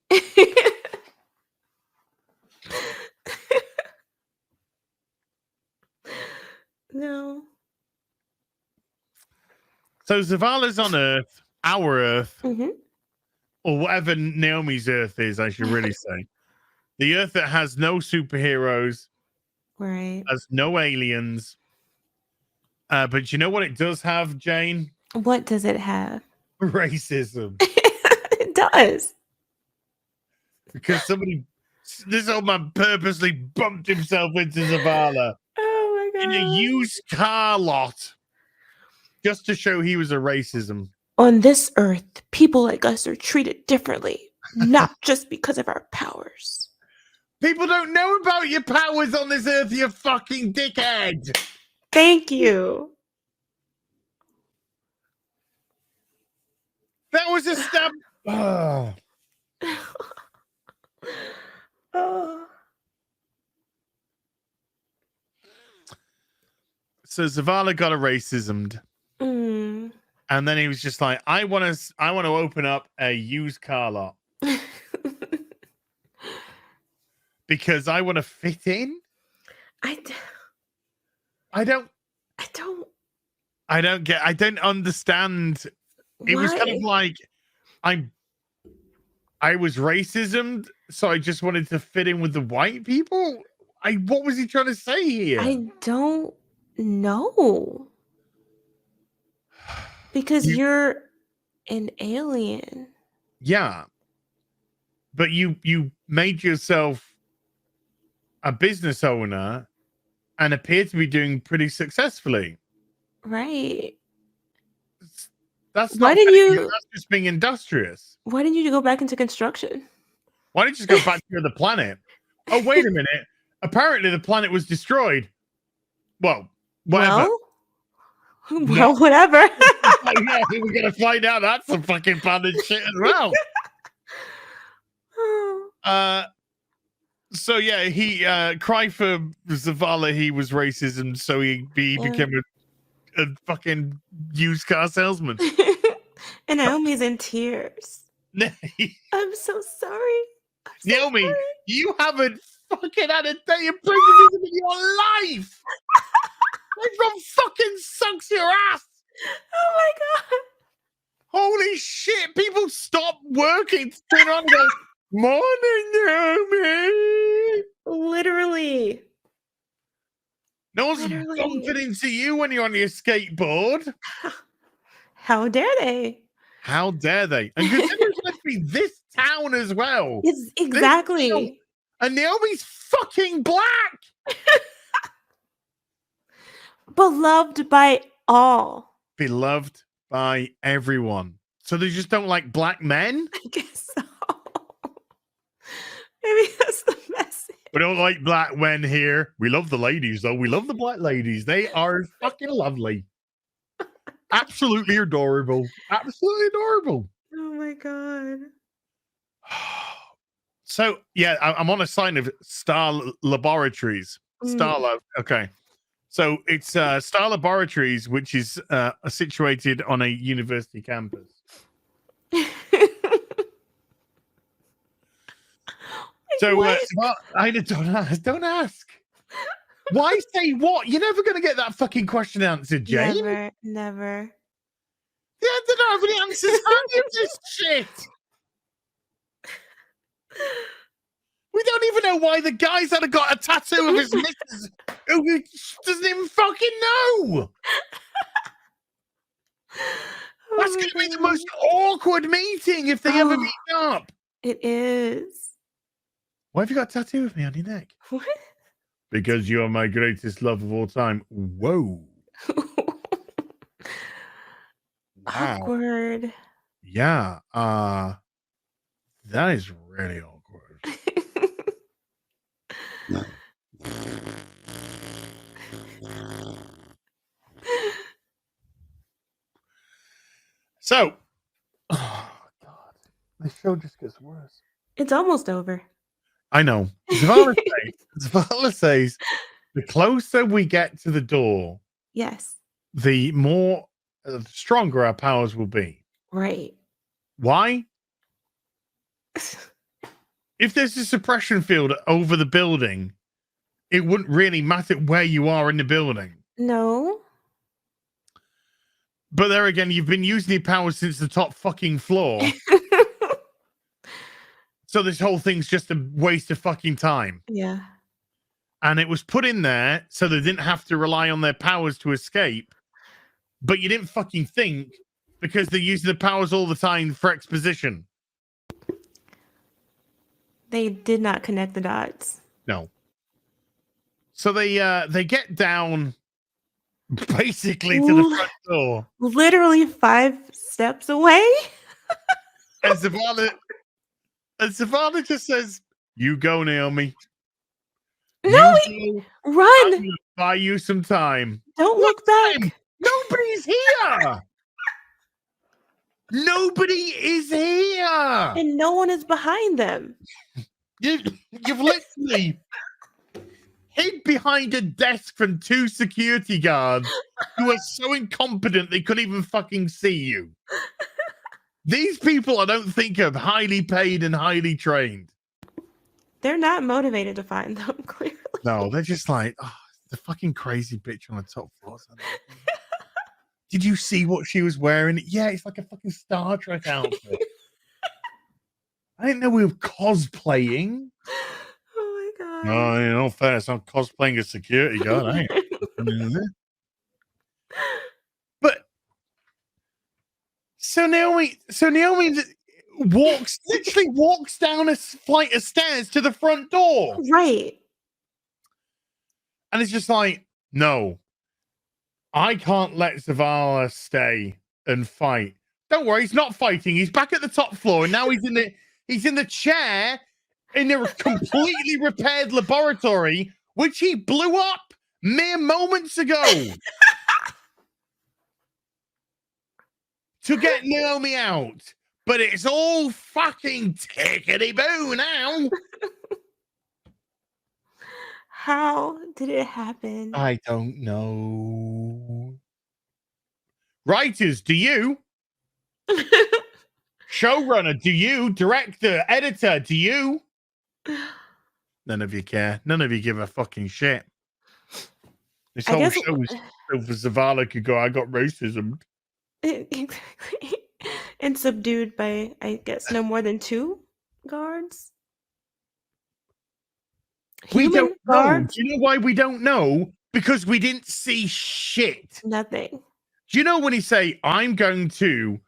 No. So Zavala's on Earth, our Earth, or whatever Naomi's Earth is, I should really say. The Earth that has no superheroes, right? Has no aliens. But you know what it does have, Jane? What does it have? Racism. It does. Because this old man purposely bumped himself into Zavala. Oh my God. In a used car lot. Just to show he was a racism. On this Earth, people like us are treated differently, not just because of our powers. People don't know about your powers on this Earth, you fucking dickhead. Thank you. That was a stab. Oh. Oh. So Zavala got a racismed. And then he was just like, I want to open up a used car lot. Because I want to fit in. I don't understand. It was kind of like I was racism, so I just wanted to fit in with the white people. What was he trying to say here? I don't know. Because you're an alien. Yeah. But you made yourself a business owner and appear to be doing pretty successfully. Right. That's not that's just being industrious. Why didn't you go back into construction? Why didn't you just go back to the planet? Oh, wait a minute. Apparently the planet was destroyed. Well, whatever. Well, whatever. Yeah, we're gonna find out that's some fucking planet shit as well. So yeah, he cried for Zavala. He was racism, so he became a fucking used car salesman. And Naomi's in tears. I'm so sorry. Naomi, you haven't fucking had a day of prejudice in your life. Everyone fucking sucks your ass. Oh my God. Holy shit. People stop working to turn around and go, morning, Naomi. Literally. No one's bumping into you when you're on your skateboard. How dare they? How dare they? And consider it's meant to be this town as well. It's exactly. And Naomi's fucking black. Beloved by all. Beloved by everyone. So they just don't like black men? I guess so. Maybe that's the message. We don't like black men here. We love the ladies, though. We love the black ladies. They are fucking lovely. Absolutely adorable. Absolutely adorable. Oh my God. So, yeah, I'm on a sign of Star Laboratories. Starlab. Okay. So it's Star Laboratories, which is situated on a university campus. So, What? I don't ask. Why say what? You're never going to get that fucking question answered, Jane. Never, never. Yeah, they don't have any answers. How do you this shit? We don't even know why the guy's had got a tattoo of his missus who doesn't even fucking know. That's going to be the most awkward meeting if they ever meet up. It is. Why have you got a tattoo of me on your neck? What? Because you are my greatest love of all time. Whoa. Wow. Awkward. Yeah. That is really awkward. So, oh God, this show just gets worse. It's almost over. I know. Zavala says, the closer we get to the door, Yes. the more stronger our powers will be. Right. Why? If there's a suppression field over the building, it wouldn't really matter where you are in the building. No. But there again, you've been using your powers since the top fucking floor. So this whole thing's just a waste of fucking time. Yeah. And it was put in there so they didn't have to rely on their powers to escape. But you didn't fucking think because they're using the powers all the time for exposition. They did not connect the dots. No. So they get down basically to the front door. Literally 5 steps away. And Zavala just says, "You go, Naomi. No, run. I'm gonna buy you some time. Don't look back. Nobody's here. Nobody is here. And no one is behind them. You've literally hid behind a desk from 2 security guards who are so incompetent they couldn't even fucking see you. These people, I don't think, are highly paid and highly trained. They're not motivated to find them, clearly. No, they're just like, oh, the fucking crazy bitch on the top floor. Did you see what she was wearing? Yeah, it's like a fucking Star Trek outfit. I didn't know we were cosplaying. Oh my God. No, in all fairness, I'm cosplaying a security guard. I ain't. But so Naomi literally walks down a flight of stairs to the front door. Right. And it's just like, no, I can't let Zavala stay and fight. Don't worry, he's not fighting. He's back at the top floor, and now he's in the chair in a completely repaired laboratory, which he blew up mere moments ago. To get Naomi out. But it's all fucking tickety-boo now. How did it happen? I don't know. Writers, do you? Showrunner, do you? Director, editor, do you? None of you care. None of you give a fucking shit. This whole show is so for Zavala could go, I got racism. Exactly. And subdued by, I guess, no more than 2 guards. We don't know. Do you know why we don't know? Because we didn't see shit. Nothing. Do you know when he say, I'm going to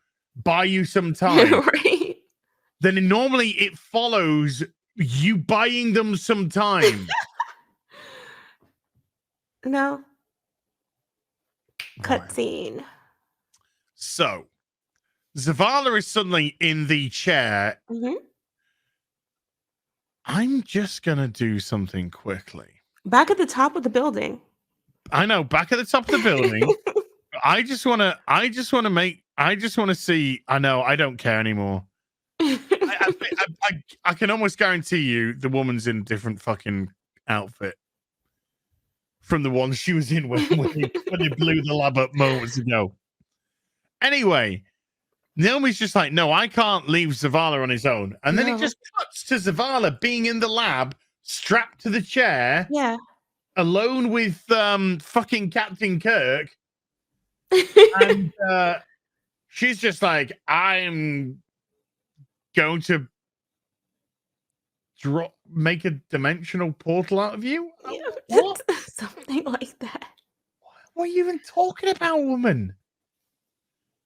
buy you some time? Right. Then normally it follows you buying them some time. No. Cutscene. So, Zavala is suddenly in the chair. Mm-hmm. I'm just going to do something quickly. Back at the top of the building. I know, back at the top of the building. I just want to see. I know, I don't care anymore. I can almost guarantee you the woman's in a different fucking outfit from the one she was in when he blew the lab up moments ago. Anyway, Naomi's just like, no, I can't leave Zavala on his own. And then it No. just cuts to Zavala being in the lab, strapped to the chair, Yeah. alone with fucking Captain Kirk. And she's just like, I'm going to make a dimensional portal out of you? Yeah, What? something like that. What are you even talking about, woman?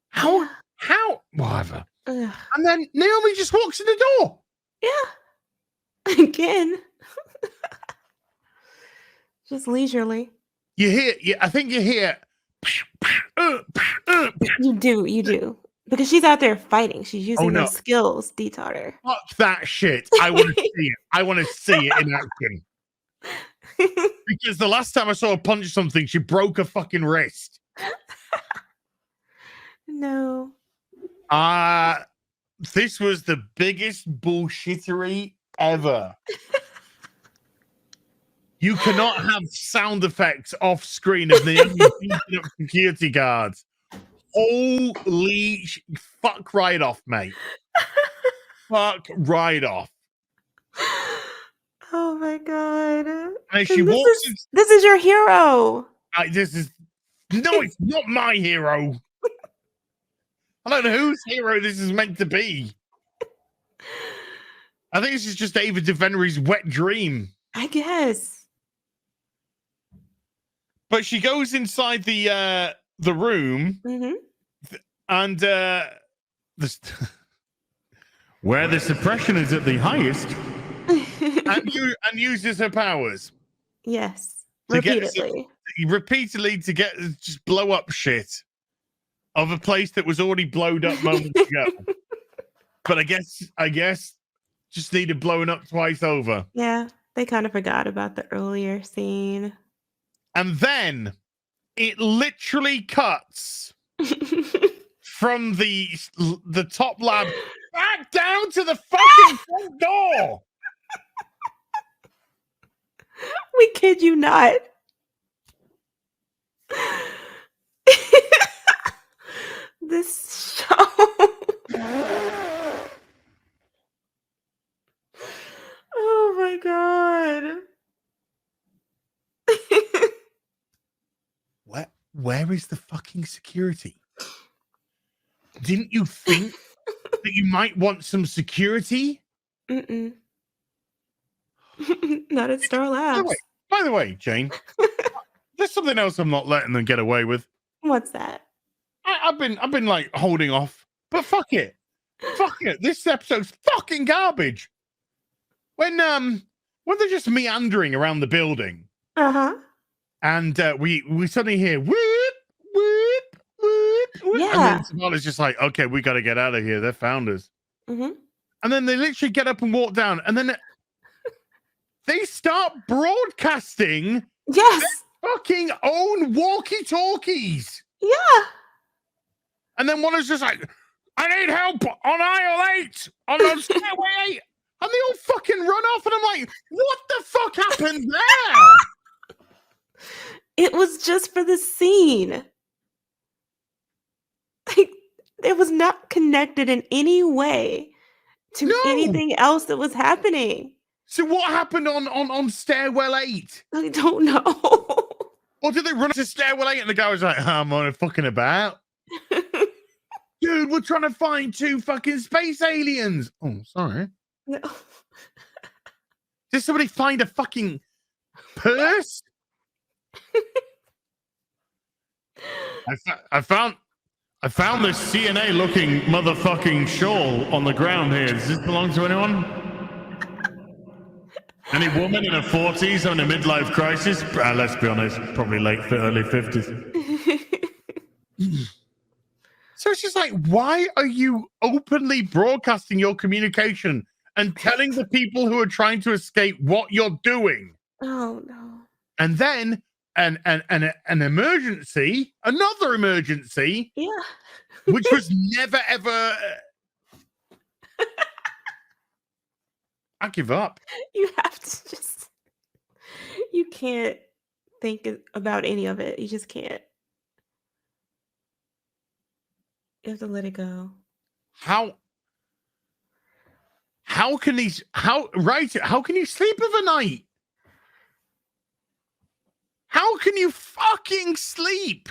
How? Yeah. How? Whatever. Ugh. And then Naomi just walks in the door. Yeah. Again. Just leisurely. You hear, I think you hear. You do. Because she's out there fighting. She's Oh using no. those skills Dee taught her. Fuck that shit. I want to see it. I want to see it in action. Because the last time I saw her punch something, she broke a fucking wrist. No. This was the biggest bullshittery ever. You cannot have sound effects off screen of the beating up security guards. Holy fuck right off, mate. Fuck right off. Oh my god. And she walks in. This is your hero. No, it's not my hero. I don't know whose hero this is meant to be. I think this is just Ava DuVernay's wet dream. I guess. But she goes inside the room, and where the suppression is at the highest, and uses her powers. Yes, repeatedly to get just blow up shit of a place that was already blowed up moments ago. But I guess just needed blowing up twice over. Yeah, they kind of forgot about the earlier scene. And then it literally cuts from the top lab back down to the fucking front door. We kid you not. This show. Oh my god. Where is the fucking security? Didn't you think that you might want some security? Mm-mm. Not at Star Labs. By the way, Jane, there's something else I'm not letting them get away with. What's that? I've been like holding off, but fuck it. This episode's fucking garbage. When they're just meandering around the building. And we suddenly hear whoop, whoop, whoop, whoop. Yeah. And then Savannah's just like, okay, we got to get out of here. They're found us. And then they literally get up and walk down. And then they start broadcasting their fucking own walkie-talkies. Yeah. And then one is just like, I need help on aisle 8, on stairway 8. And they all fucking run off. And I'm like, what the fuck happened there? It was just for the scene. Like, it was not connected in any way to anything else that was happening. So what happened on stairwell 8? I don't know. Or did they run to stairwell 8 and the guy was like, I'm on a fucking about? Dude, we're trying to find 2 fucking space aliens. Oh, sorry. No. Did somebody find a fucking purse? I found this CNA looking motherfucking shawl on the ground here. Does this belong to anyone? Any woman in her 40s on a midlife crisis? Let's be honest, probably early 50s. So it's just like, why are you openly broadcasting your communication and telling the people who are trying to escape what you're doing? Oh no. And then an emergency, another emergency, which was never ever. I give up. You have to just. You can't think about any of it. You just can't. You have to let it go. How can you sleep overnight? How can you fucking sleep?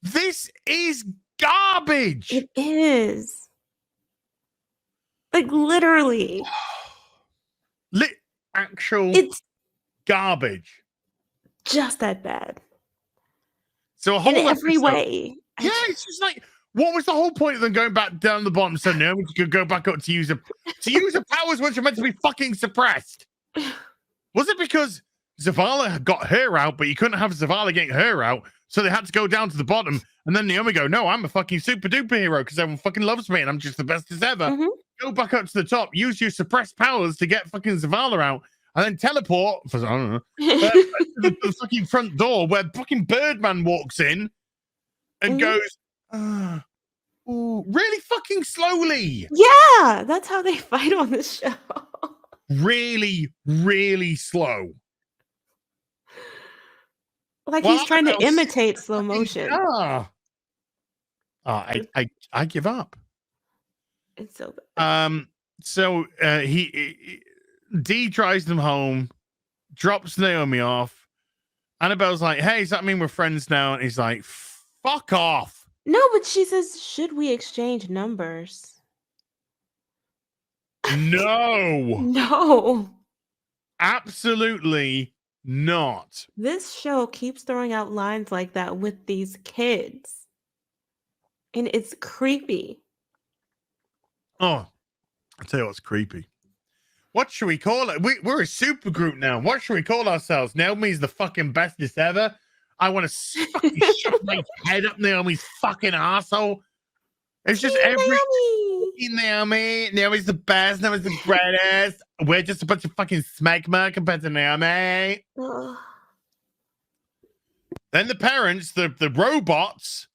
This is garbage. It is. Like, literally. Actual It's garbage. just that bad. So a whole In every episode, way. yeah, it's just like, what was the whole point of them going back down the bottom? So now we could go back up to use her powers which are meant to be fucking suppressed. Was it because Zavala got her out, but you couldn't have Zavala getting her out, so they had to go down to the bottom? And then Naomi go, no, I'm a fucking super duper hero because everyone fucking loves me and I'm just the best as ever. Mhm. Go back up to the top, use your suppressed powers to get fucking Zavala out, and then teleport for, I don't know, to the fucking front door where fucking Birdman walks in and goes, ooh, really fucking slowly. Yeah, that's how they fight on this show. Really, really slow. Like he's trying to imitate slow fucking motion. car. I give up. It's so bad. So Dee drives them home, drops Naomi off. Annabelle's like, hey, does that mean we're friends now? And he's like, fuck off. No, but she says, should we exchange numbers? No. No. Absolutely not. This show keeps throwing out lines like that with these kids. And it's creepy. Oh, I'll tell you what's creepy. What should we call it? We're a super group now. What should we call ourselves? Naomi's the fucking bestest ever. I want to fucking shove my head up Naomi's fucking asshole. It's just Naomi. Naomi's the best. Naomi's the greatest. We're just a bunch of fucking smegma compared to Naomi. Ugh. Then the parents, the robots.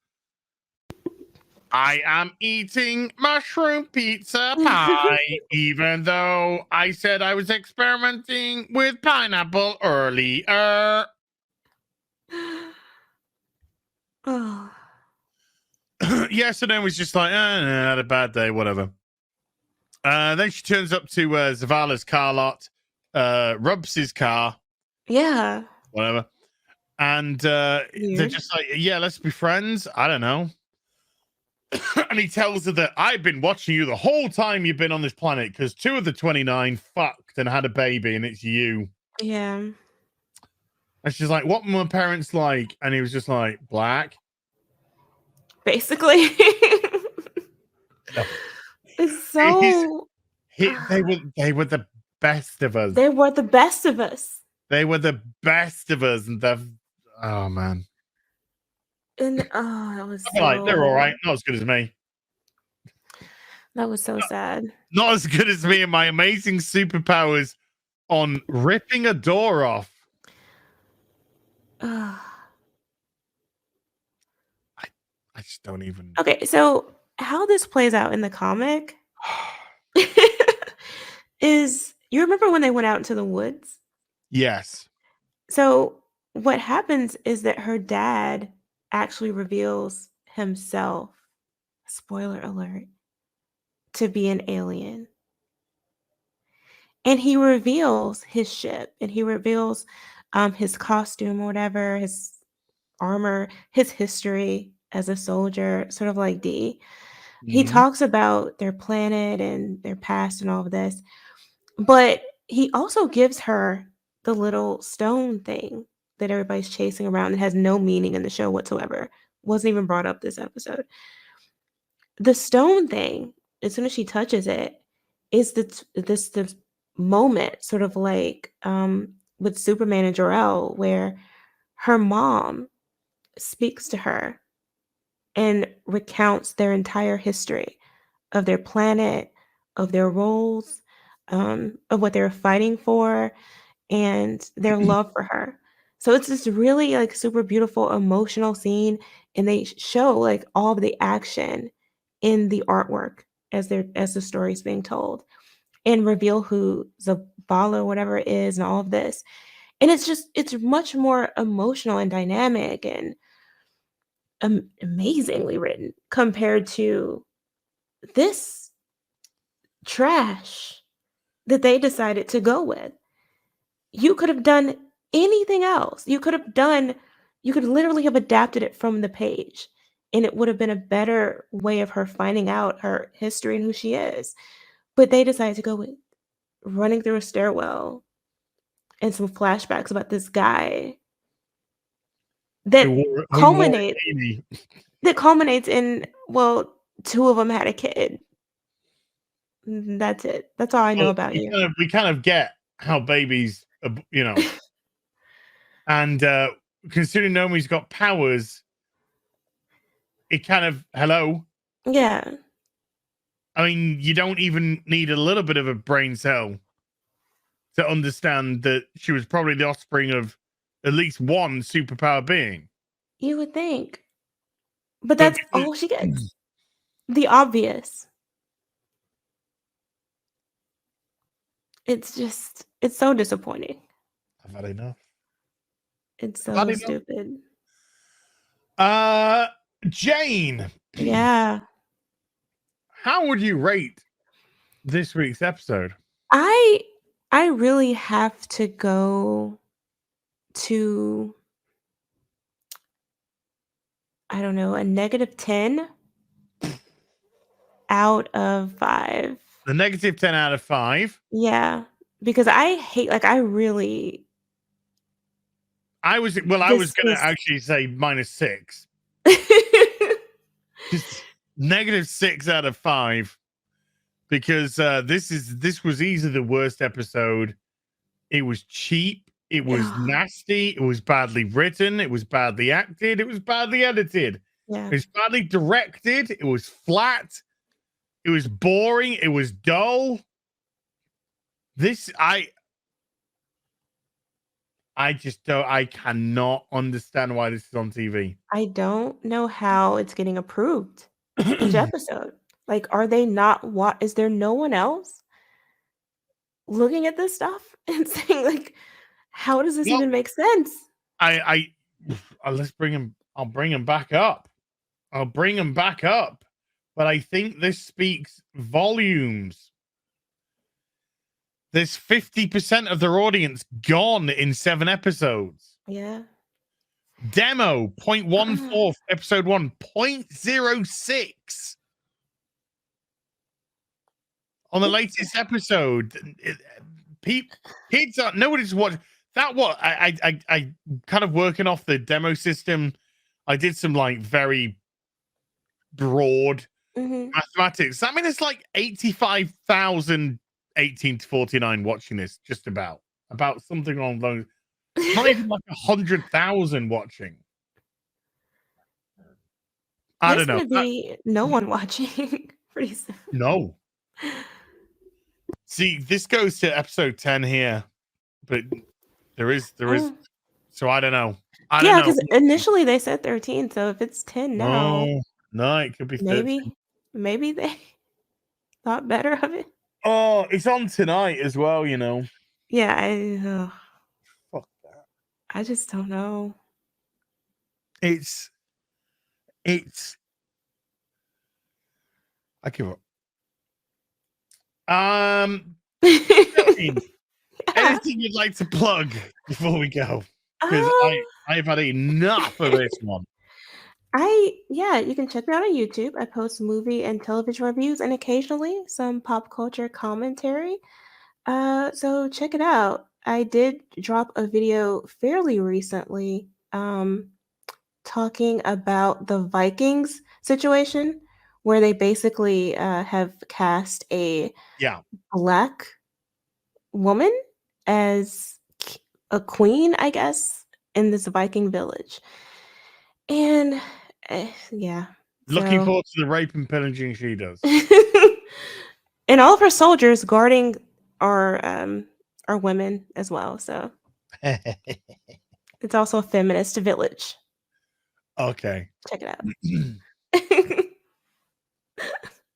I am eating mushroom pizza pie, even though I said I was experimenting with pineapple earlier. Oh. Yeah, so then was just like, had a bad day, whatever. Then she turns up to Zavala's car lot, rubs his car. Yeah. Whatever. And they're just like, yeah, let's be friends. I don't know. And he tells her that I've been watching you the whole time you've been on this planet because 2 of the 29 fucked and had a baby and it's you. Yeah. And she's like, what were my parents like? And he was just like, black. Basically. No. It's so... They were the best of us. They were the best of us. They were the best of us. And oh, man. And that was so... Like, they're all right. Not as good as me. That was so sad. Not as good as me and my amazing superpowers on ripping a door off. I just don't even... Okay, so how this plays out in the comic is, you remember when they went out into the woods? Yes. So what happens is that her dad actually reveals himself, spoiler alert, to be an alien. And he reveals his ship, and he reveals his costume or whatever, his armor, his history as a soldier, sort of like Dee. He talks about their planet and their past and all of this. But he also gives her the little stone thing that everybody's chasing around that has no meaning in the show whatsoever. Wasn't even brought up this episode. The stone thing, as soon as she touches it, is this moment, sort of like with Superman and Jor-El, where her mom speaks to her and recounts their entire history of their planet, of their roles, of what they were fighting for, and their love for her. So it's this really like super beautiful emotional scene, and they show like all of the action in the artwork as the story is being told, and reveal who Zavala, whatever it is, and all of this. And it's much more emotional and dynamic and amazingly written compared to this trash that they decided to go with. You could have done anything else. You could literally have adapted it from the page, and it would have been a better way of her finding out her history and who she is. But they decided to go with running through a stairwell and some flashbacks about this guy that Who wore a culminate beanie. that culminates in, well, 2 of them had a kid. That's it. That's all I know Well, about you. we kind of get how babies, you know, and considering Naomi's got powers, it kind of hello. Yeah. I mean, you don't even need a little bit of a brain cell to understand that she was probably the offspring of at least one superpower being. You would think. But But that's because- all she gets. The obvious. It's so disappointing. I've had enough. It's I've had so enough. stupid. Jane, Yeah. how would you rate this week's episode? I really have to go to, I don't know, a -10 out of 5. The negative 10 out of 5. Yeah, because I hate, like, I really I was gonna actually say -6. Just -6 out of 5. Because this was easily the worst episode. It was cheap, it was nasty, it was badly written, it was badly acted, it was badly edited, Yeah. it was badly directed, it was flat, it was boring, it was dull. I cannot understand why this is on TV. I don't know how it's getting approved each episode. Like, are they not is there no one else looking at this stuff and saying, like, how does this Well, even make sense? Let's bring him. I'll bring him back up. But I think this speaks volumes. There's 50% of their audience gone in 7 episodes. Yeah. Demo 0.14, episode 1, 0.06 on the latest episode. Kids are nobody's watching that. What I kind of working off the demo system. I did some like very broad mathematics. I mean, it's like 85,000 18 to 49 watching this, just about something along those. Not even like 100,000 watching. I don't know. There's gonna be no one watching pretty soon. No. See, this goes to episode 10 here, but there is. So I don't know. Yeah, because initially they said 13, so if it's 10 now, no, it could be 13. Maybe they thought better of it. Oh, it's on tonight as well, you know. Yeah, fuck that. I just don't know. It's I give up. Anything you'd like to plug before we go? Because I've had enough of this one. You can check me out on YouTube. I post movie and television reviews and occasionally some pop culture commentary. So check it out. I did drop a video fairly recently talking about the Vikings situation, where they basically have cast a Black woman as a queen, I guess, in this Viking village. And looking forward to the rape and pillaging she does. And all of her soldiers guarding are women as well. So it's also a feminist village. Okay. Check it out.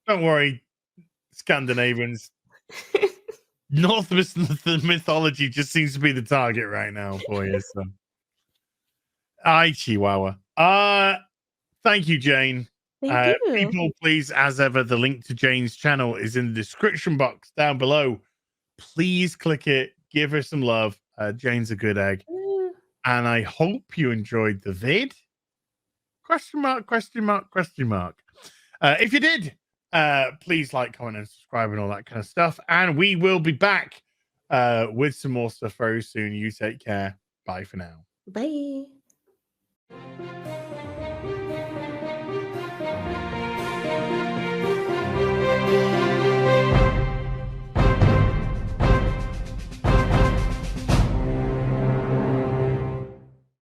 Don't worry, Scandinavians. North mythology just seems to be the target right now for you. So. Chihuahua. Thank you, Jane. Thank you. People, please, as ever, the link to Jane's channel is in the description box down below. Please click it. Give her some love. Jane's a good egg. And I hope you enjoyed the vid. Question mark, question mark, question mark. If you did, please like, comment, and subscribe and all that kind of stuff. And we will be back with some more stuff very soon. You take care. Bye for now. Bye.